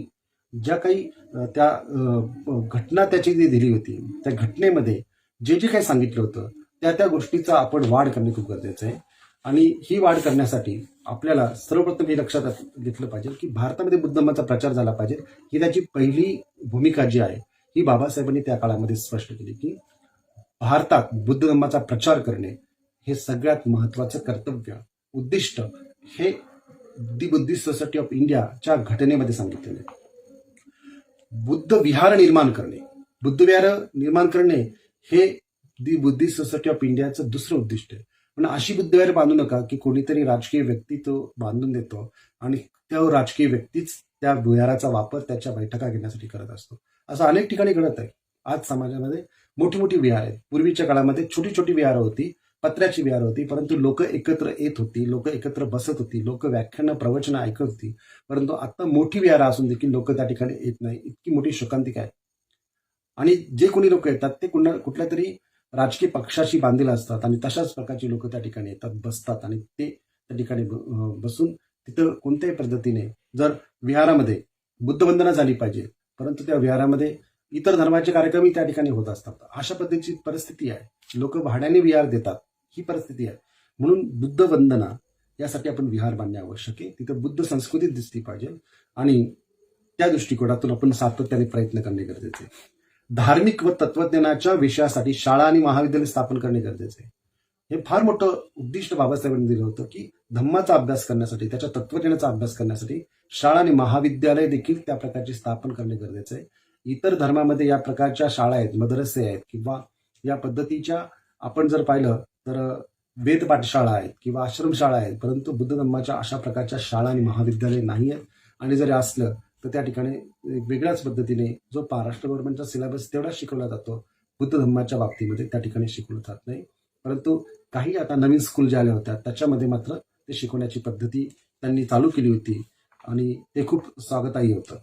ज्या काही घटना त्याची जी दिली होती, त्या घटनेमध्ये जे जे काही सांगितलं होतं त्या गोष्टीचा आपण वाढ करणे खूप गरजेचं आहे. आणि ही वाढ करण्यासाठी आपल्याला सर्वप्रथम हे लक्षात घेतलं पाहिजे की भारतामध्ये बुद्ध धर्माचा प्रचार झाला पाहिजे. ही त्याची पहिली भूमिका जी आहे ही बाबासाहेबांनी त्या काळामध्ये स्पष्ट केली की भारतात बुद्ध धर्माचा प्रचार करणे हे सगळ्यात महत्वाचं कर्तव्य, उद्दिष्ट हे दी बुद्धिस्ट सोसायटी ऑफ इंडियाच्या घटनेमध्ये सांगितलेलं आहे. बुद्ध विहार निर्माण करणे हे दी बुद्धिस्ट सोसायटी ऑफ इंडियाचं दुसरं उद्दिष्ट आहे. पण अशी बुद्धविहार बांधू नका की कोणीतरी राजकीय व्यक्ती तो बांधून देतो आणि त्या राजकीय व्यक्तीच त्या विहाराचा वापर त्याच्या बैठका घेण्यासाठी करत असतो. असं अनेक ठिकाणी घडत आहे. आज समाजामध्ये मोठी मोठी विहार आहेत. पूर्वीच्या काळामध्ये छोटी छोटी विहार होती, पत्र्याची विहार होती, परंतु लोक एकत्र येत होती, लोक एकत्र बसत होती, लोक व्याख्यानं प्रवचनं ऐकत होती. परंतु आता मोठी विहार असून देखील लोक त्या ठिकाणी येत नाही. इतकी मोठी शोकांतिका आहे. आणि जे कोणी लोक येतात ते कुठल्या तरी राजकीय पक्षाशी बांधलेले असतात आणि तशाच प्रकारची लोक त्या ठिकाणी येतात, बसतात आणि ते त्या ठिकाणी बसून तिथं कोणत्याही पद्धतीने जर विहारामध्ये बुद्धवंदना झाली पाहिजे, परंतु त्या विहारामध्ये इतर धर्माचे कार्यक्रमही त्या ठिकाणी होत असतात. अशा पद्धतीची परिस्थिती आहे. लोक भाड्याने विहार देतात, ही परिस्थिती आहे. म्हणून बुद्ध वंदना यासाठी आपण विहार बांधणे आवश्यक आहे. तिथं बुद्ध संस्कृती दिसली पाहिजे आणि त्या दृष्टिकोनातून आपण सातत्याने प्रयत्न करणे गरजेचे आहे. धार्मिक व तत्वज्ञानाच्या विषयासाठी शाळा आणि महाविद्यालय स्थापन करणे गरजेचे आहे. हे फार मोठं उद्दिष्ट बाबासाहेबांनी दिलं होतं की धम्माचा अभ्यास करण्यासाठी, त्याच्या तत्वज्ञानाचा अभ्यास करण्यासाठी शाळा आणि महाविद्यालय देखील त्या प्रकारचे स्थापन करणे गरजेचे आहे. इतर धर्मामध्ये या प्रकारच्या शाळा आहेत, मदरसे आहेत किंवा या पद्धतीच्या आपण जर पाहिलं तर वेद पाठशाळा आहेत किंवा आश्रमशाळा आहेत, परंतु बुद्ध धर्माच्या अशा प्रकारच्या शाळा आणि महाविद्यालय नाही आहेत. आणि जरी असलं तर त्या ठिकाणी वेगळ्याच पद्धतीने जो महाराष्ट्र गव्हर्नमेंटचा सिलेबस तेवढा शिकवला जातो, बुद्ध धर्माच्या बाबतीमध्ये त्या ठिकाणी शिकवलं जात नाही. परंतु काही आता नवीन स्कूल ज्या आल्या होत्या त्याच्यामध्ये मात्र ते शिकवण्याची पद्धती त्यांनी चालू केली होती आणि ते खूप स्वागताही होतं.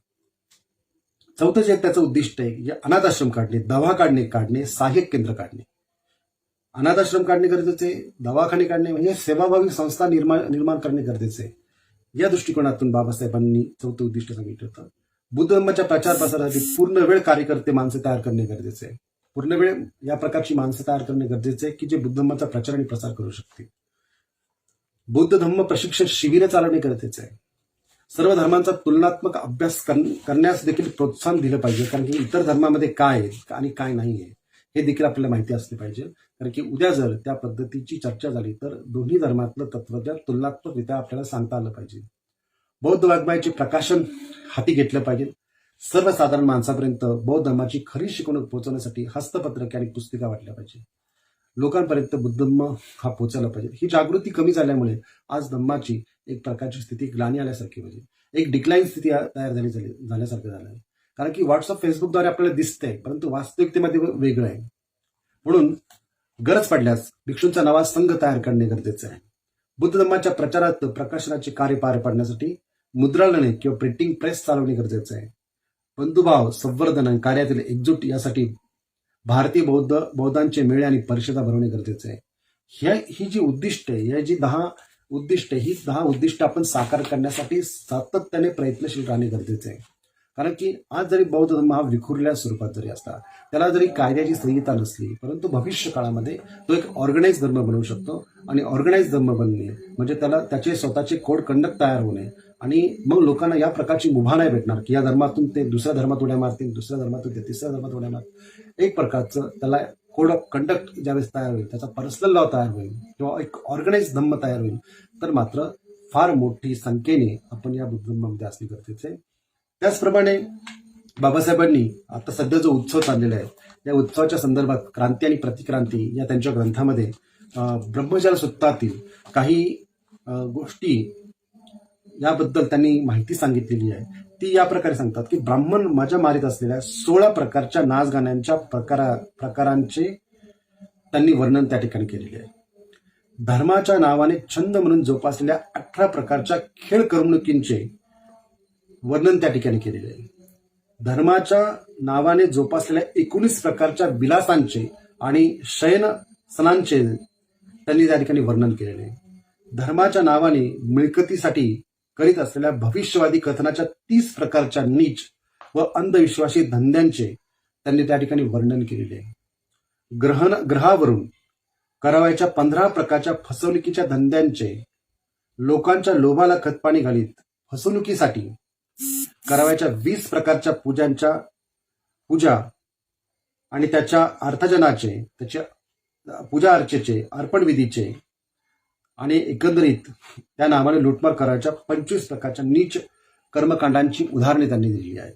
चौथं जे त्याचं उद्दिष्ट आहे अनाथ आश्रम काढणे, काढणे, सहाय्यक केंद्र काढणे. अनाथ आश्रम काढणे गरजेचे, दवाखाने काढणे म्हणजे सेवाभावी संस्था निर्माण करणे गरजेचे आहे. या दृष्टिकोनातून बाबासाहेबांनी चौथं उद्दिष्ट सांगितलं होतं. बुद्ध धर्माच्या प्रचार प्रसारासाठी पूर्ण वेळ कार्यकर्ते माणसं तयार करणे गरजेचे आहे. पूर्ण वेळ या प्रकारची माणसं तयार करणे गरजेचे आहे की जे बुद्ध धर्माचा प्रचार आणि प्रसार करू शकतील. बौद्ध धर्म प्रशिक्षण शिबिर चालवणे गरजेचे आहे. सर्व धर्मांचा तुलनात्मक अभ्यास करण्यास देखील प्रोत्साहन दिलं पाहिजे, कारण की इतर धर्मामध्ये काय आहे आणि काय नाही आहे हे देखील आपल्याला माहिती असले पाहिजे. कारण की उद्या जर त्या पद्धतीची चर्चा झाली तर दोन्ही धर्मातलं तत्वज्ञान तुलनात्मकरित्या आपल्याला सांगता आलं पाहिजे. बौद्ध वाङ्मयाचे प्रकाशन हाती घेतलं पाहिजे. सर्वसाधारण माणसापर्यंत बौद्ध धर्माची खरी शिकवणूक पोहोचवण्यासाठी हस्तपत्रके आणि पुस्तिका वाटल्या पाहिजे. लोकांपर्यंत बुद्ध धर्म हा पोहोचला पाहिजे. ही जागृती कमी झाल्यामुळे आज धम्माची एक प्रकारची स्थिती ग्लानी आल्यासारखी, म्हणजे एक डिक्लाईन स्थिती तयार झाल्यासारखं झालं आहे. कारण की व्हॉट्सअप, फेसबुकद्वारे आपल्याला दिसतंय, परंतु वास्तविकतेमध्ये वेगळं आहे. म्हणून गरज पडल्यास भिक्षूंचा नवा संघ तयार करणे गरजेचं आहे. बुद्ध धर्माच्या प्रचारात प्रकाशनाचे कार्य पार पाडण्यासाठी मुद्रणालय किंवा प्रिंटिंग प्रेस चालवणे गरजेचं आहे. बंधुभाव संवर्धन कार्यातील एकजूट यासाठी भारतीय बौद्धांचे मेळे आणि परिषदा भरवणे गरजेचे आहे. ही जी उद्दिष्ट आहे, ही जी 10 उद्दिष्ट आपण साकार करण्यासाठी सातत्याने प्रयत्नशील राहणे गरजेचे आहे. कारण की आज जरी बौद्ध धर्म हा विखुरल्या स्वरूपात जरी असला, त्याला जरी कायद्याची संहिता नसली, परंतु भविष्य काळामध्ये तो एक ऑर्गनाइज धर्म बनवू शकतो. आणि ऑर्गनाइज धर्म बनणे म्हणजे त्याला त्याचे स्वतःचे कोड कंडक्ट तयार होणे आणि मग लोकांना या प्रकारची मुभा नाही भेटणार की या धर्मातून ते दुसऱ्या धर्मात उड्या मारतील, दुसऱ्या धर्मातून ते तिसऱ्या धर्मात उड्या मारतील. एक प्रकारचं त्याला कोड ऑफ कंडक्ट ज्यावेळेस तयार होईल, त्याचा पर्सनल लॉ तयार होईल किंवा एक ऑर्गनाइज धर्म तयार होईल, तर मात्र फार मोठी संख्येने आपण या बुद्ध धर्मामध्ये असणे गरजेचे आहे. त्याचप्रमाणे बाबासाहेबांनी आता सध्या जो उत्सव चाललेला आहे, या उत्सवाच्या संदर्भात क्रांती आणि प्रतिक्रांती या त्यांच्या ग्रंथामध्ये ब्रह्मजल सूत्रातील काही गोष्टी याबद्दल त्यांनी माहिती सांगितलेली आहे. ती या प्रकारे सांगतात की ब्राह्मण मजा मारीत असलेल्या 16 प्रकारच्या नाच गाण्यांच्या प्रकारांचे त्यांनी वर्णन त्या ठिकाणी केलेले आहे. धर्माच्या नावाने छंद म्हणून जोपासलेल्या 18 प्रकारच्या खेळ करमणुकींचे वर्णन त्या ठिकाणी केलेले आहे. धर्माच्या नावाने जोपासलेल्या 19 प्रकारच्या विलासांचे आणि शयन सणांचे त्यांनी त्या ठिकाणी वर्णन केलेले आहे. धर्माच्या नावाने मिळकतीसाठी करीत असलेल्या भविष्यवादी कथनाच्या 30 प्रकारच्या नीच व अंधविश्वासी धंद्यांचे त्यांनी त्या ठिकाणी वर्णन केलेले आहे. ग्रहावरून करावयाच्या 15 प्रकारच्या फसवणुकीच्या धंद्यांचे, लोकांच्या लोभाला खतपाणी घालीत फसवणुकीसाठी करावयाच्या 20 प्रकारच्या पूजा आणि त्याच्या अर्थजनाचे, त्याच्या पूजा अर्चेचे, अर्पणविधीचे आणि एकंदरीत त्या नावाने लुटमार करायच्या 25 प्रकारच्या नीच कर्मकांडांची उदाहरणे त्यांनी दिलेली आहेत.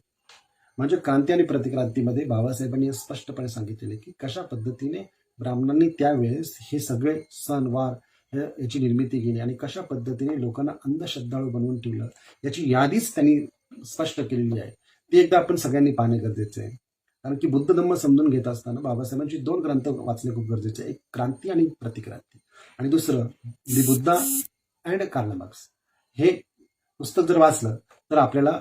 म्हणजे क्रांती आणि प्रतिक्रांतीमध्ये बाबासाहेबांनी हे स्पष्टपणे सांगितलेले की कशा पद्धतीने ब्राह्मणांनी त्यावेळेस हे सगळे सणवार याची निर्मिती केली आणि कशा पद्धतीने लोकांना अंधश्रद्धाळू बनवून ठेवलं याची यादीच त्यांनी स्पष्ट केलेली आहे. ती एकदा आपण सगळ्यांनी पाहणे गरजेचे आहे. कारण की बुद्ध धम्म समजून घेत असताना बाबासाहेबांची 2 ग्रंथ वाचणे खूप गरजेचे आहे. एक क्रांती आणि प्रतिक्रांती, आणि दुसरं दि बुद्धा अँड कार्ल मार्क्स. हे पुस्तक जर वाचलं तर आपल्याला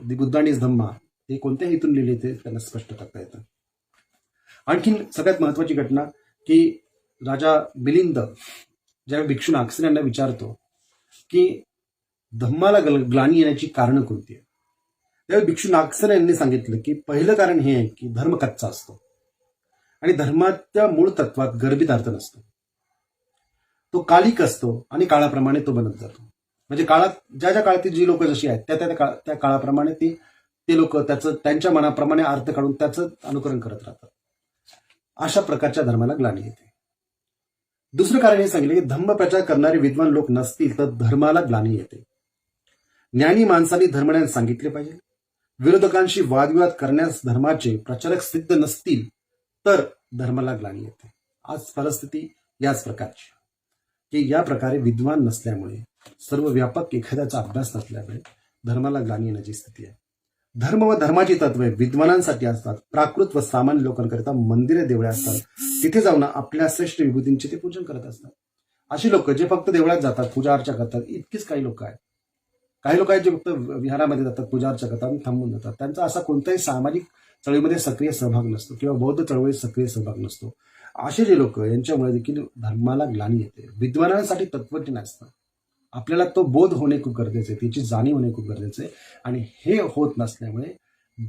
दि बुद्धा आणि धम्मा हे कोणत्या हेतून लिहिले ते त्यांना स्पष्ट करता येतं. आणखीन सगळ्यात महत्वाची घटना की राजा मिलिंद ज्यावेळी भिक्षू नागसेन यांना विचारतो की धम्माला ग्लानी येण्याची कारणं कोणती आहे, त्यावेळी भिक्षू नागसेन यांनी सांगितलं की पहिलं कारण हे आहे की धर्म कच्चा असतो आणि धर्माच्या मूळ तत्वात गर्भित अर्थ नसतो. तो कालिक असतो आणि काळाप्रमाणे तो बनत जातो. म्हणजे काळात ज्या काळातील जी लोक जशी आहेत त्या काळाप्रमाणे ते लोक त्यांच्या मनाप्रमाणे अर्थ काढून त्याचं अनुकरण करत राहतात. अशा प्रकारच्या धर्माला ग्लानी येते. दुसरं कारण हे सांगितलं की धम्म प्रचार करणारे विद्वान लोक नसतील तर धर्माला ग्लानी येते. ज्ञानी माणसांनी धर्मज्ञान सांगितले पाहिजे. विरोधकांशी वादविवाद करण्यास धर्माचे प्रचारक सिद्ध नसतील तर धर्माला ग्लानी येते. आज परिस्थिती याच प्रकारची की या प्रकारे विद्वान नसल्यामुळे, सर्व व्यापक एखाद्याचा अभ्यास नसल्यामुळे धर्माला ग्लानी येण्याची स्थिती आहे. धर्म व धर्माची तत्वे विद्वानांसाठी असतात. प्राकृत व सामान्य लोकांकरिता मंदिरे, देवळे असतात. तिथे जाऊन आपल्या श्रेष्ठ विभूतींचे ते पूजन करत असतात. अशी लोक जे फक्त देवळात जातात, पूजा अर्चा करतात, इतकीच काही लोक आहेत. काही लोक आहेत जे फक्त विहारामध्ये जातात, पूजा अर्चा करतात आणि थांबून जातात. त्यांचा असा कोणताही सामाजिक चळवळीमध्ये सक्रिय सहभाग नसतो किंवा बौद्ध चळवळीत सक्रिय सहभाग नसतो. असे जे लोक यांच्यामुळे देखील धर्माला ग्लानी येते. विद्वानांसाठी तत्वज्ञान असतं. आपल्याला तो बोध होणे खूप गरजेचे आहे, त्याची जाणीव होणे खूप गरजेचे आहे. आणि हे होत नसल्यामुळे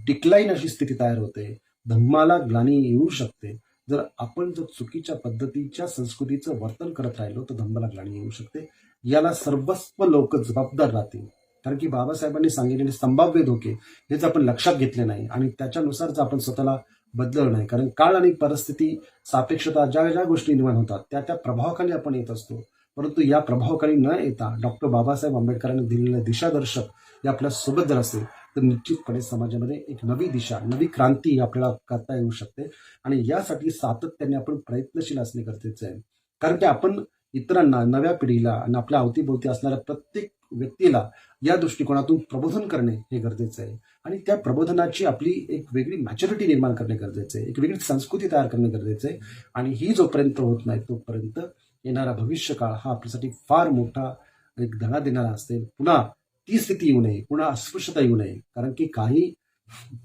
डिक्लाईन अशी स्थिती तयार होते. धम्माला ग्लानी येऊ शकते. जर आपण चुकीच्या पद्धतीच्या संस्कृतीचं वर्तन करत राहिलो तर धम्माला ग्लानी येऊ शकते. याला सर्वस्व लोक जबाबदार राहतील. कारण की बाबासाहेबांनी सांगितलेले संभाव्य धोके हे जर आपण लक्षात घेतले नाही आणि त्याच्यानुसार जर आपण स्वतःला बदललं नाही, कारण काळ आणि परिस्थिती, सापेक्षता, ज्या गोष्टी निर्माण होतात त्या प्रभावाखाली आपण येत असतो. परंतु या प्रभावाखाली न येता डॉक्टर बाबासाहेब आंबेडकरांनी दिलेले दिशादर्शक हे आपल्या सोबत जर असेल तर निश्चितपणे समाजामध्ये एक नवी दिशा, नवी क्रांती आपल्याला करता येऊ शकते. आणि यासाठी सातत्याने आपण प्रयत्नशील असणे गरजेचे आहे. कारण की आपण इतरांना, नव्या पिढीला आणि आपल्या अवतीभोवती असणाऱ्या प्रत्येक व्यक्तीला या दृष्टिकोनातून प्रबोधन करणे हे गरजेचं आहे. आणि त्या प्रबोधनाची आपली एक वेगळी मॅच्युरिटी निर्माण करणे गरजेचं आहे. एक वेगळी संस्कृती तयार करणे गरजेचं आहे. आणि ही जोपर्यंत होत नाही तोपर्यंत येणारा भविष्यकाळ हा आपल्यासाठी फार मोठा एक धडा देणारा असेल. पुन्हा ती स्थिती येऊ नये, पुन्हा अस्पृश्यता येऊ नये. कारण की काही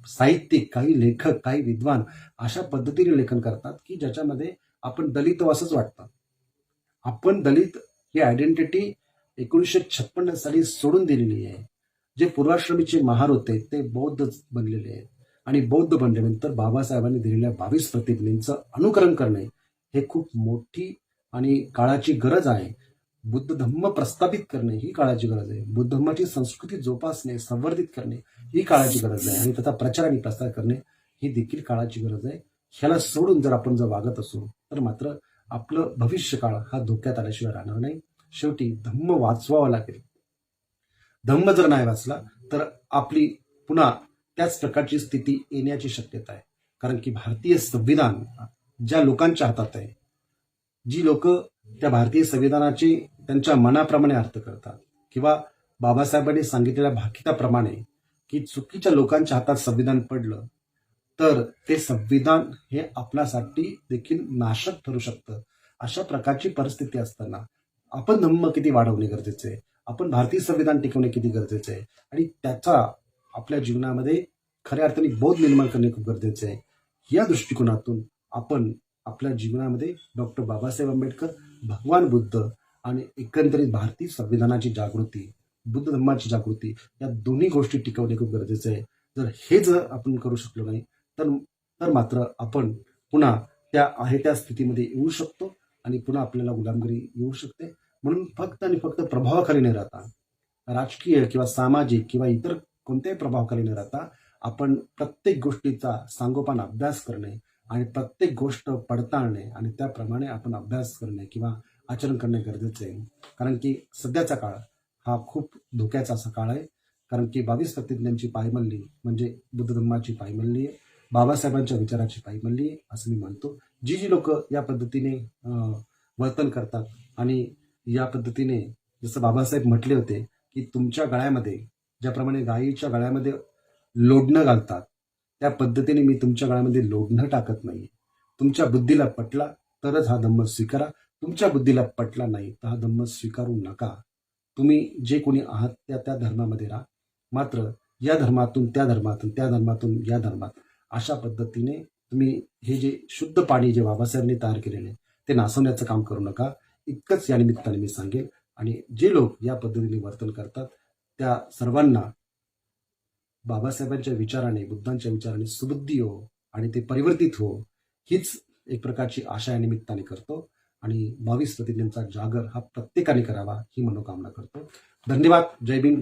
साहित्यिक, काही लेखक, काही विद्वान अशा पद्धतीने लेखन करतात की ज्याच्यामध्ये आपण दलित असंच वाटतं. आपण दलित ही आयडेंटिटी 1956 साली सोडून दिलेली आहे. जे पूर्वाश्रमीचे महार होते ते बौद्ध बनलेले आहेत आणि बौद्ध बनल्यानंतर बाबासाहेबांनी दिलेल्या 22 प्रतिज्ञांचं अनुकरण करणे हे खूप मोठी आणि काळाची गरज आहे. बुद्ध धम्म प्रस्थापित करणे ही काळाची गरज आहे. बुद्ध धम्माची संस्कृती जोपासणे, संवर्धित करणे ही काळाची गरज आहे. आणि त्याचा प्रचार आणि प्रसार करणे ही देखील काळाची गरज आहे. ह्याला सोडून जर आपण वागत असू तर मात्र आपलं भविष्यकाळ हा धोक्यात आल्याशिवाय राहणार नाही. शेवटी धम्म वाचवावा लागेल. धम्म जर नाही वाचला तर आपली पुन्हा त्याच प्रकारची स्थिती येण्याची शक्यता आहे. कारण की भारतीय संविधान ज्या लोकांच्या हातात आहे, जी लोक त्या भारतीय संविधानाचे त्यांच्या मनाप्रमाणे अर्थ करतात किंवा बाबासाहेबांनी सांगितलेल्या भाकिताप्रमाणे की चुकीच्या लोकांच्या हातात संविधान पडलं तर ते संविधान हे आपल्यासाठी देखील नाशक ठरू शकतं. अशा प्रकारची परिस्थिती असताना आपण धम्म किती वाढवणे गरजेचे आहे, आपण भारतीय संविधान टिकवणे किती गरजेचे आहे आणि त्याचा आपल्या जीवनामध्ये खऱ्या अर्थाने बोध निर्माण करणे खूप गरजेचे आहे. या दृष्टिकोनातून आपण आपल्या जीवनामध्ये डॉक्टर बाबासाहेब आंबेडकर, भगवान बुद्ध आणि एकंदरीत भारतीय संविधानाची जागृती, बुद्ध धर्माची जागृती या दोन्ही गोष्टी टिकवणे खूप गरजेचं आहे. जर आपण करू शकलो नाही तर तर मात्र आपण पुन्हा त्या स्थितीमध्ये येऊ शकतो आणि पुन्हा आपल्याला गुलामगिरी येऊ शकते. म्हणून फक्त आणि फक्त प्रभावाखाली न राहता, राजकीय किंवा सामाजिक किंवा इतर कोणत्याही प्रभावाखाली न राहता आपण प्रत्येक गोष्टीचा सांगोपान अभ्यास करणे आणि प्रत्येक गोष्ट पडताळणे आणि त्याप्रमाणे आपण अभ्यास करणे किंवा आचरण करणे गरजेचे आहे. कारण की सध्याचा काळ हा खूप धोक्याचा असा काळ आहे. कारण की 22 तत्त्वज्ञांची पायमल्ली म्हणजे बुद्ध धर्माची पायमल्ली आहे, बाबासाहेबांच्या विचाराची पायमल्ली आहे असं मी मानतो. जी लोक या पद्धतीने वर्तन करतात आणि या पद्धतीने जसं बाबासाहेब म्हटले होते की तुमच्या गळ्यामध्ये ज्याप्रमाणे गायीच्या गळ्यामध्ये लोढणं घालतात त्या पद्धतीने मी तुमच्या गळ्यामध्ये लोढणं टाकत नाही. तुमच्या बुद्धीला पटला तरच हा धम्म स्वीकारा, तुमच्या बुद्धीला पटला नाही तर हा धम्म स्वीकारू नका. तुम्ही जे कोणी आहात त्या धर्मामध्ये राहा, मात्र या धर्मातून त्या धर्मातून त्या धर्मातून या धर्मात अशा पद्धतीने तुम्ही हे जे शुद्ध पाणी जे बाबासाहेबांनी तयार केलेले ते नासवण्याचं काम करू नका. इतकंच या निमित्ताने मी सांगेल. आणि जे लोक या पद्धतीने वर्तन करतात त्या सर्वांना बाबासाहेबांच्या विचाराने, बुद्धांच्या विचाराने सुबुद्धी हो आणि ते परिवर्तित हो, हीच एक प्रकारची आशा या निमित्ताने करतो. आणि 22 प्रतिज्ञांचा जागर हा प्रत्येकाने करावा ही मनोकामना करतो. धन्यवाद. जय भीम.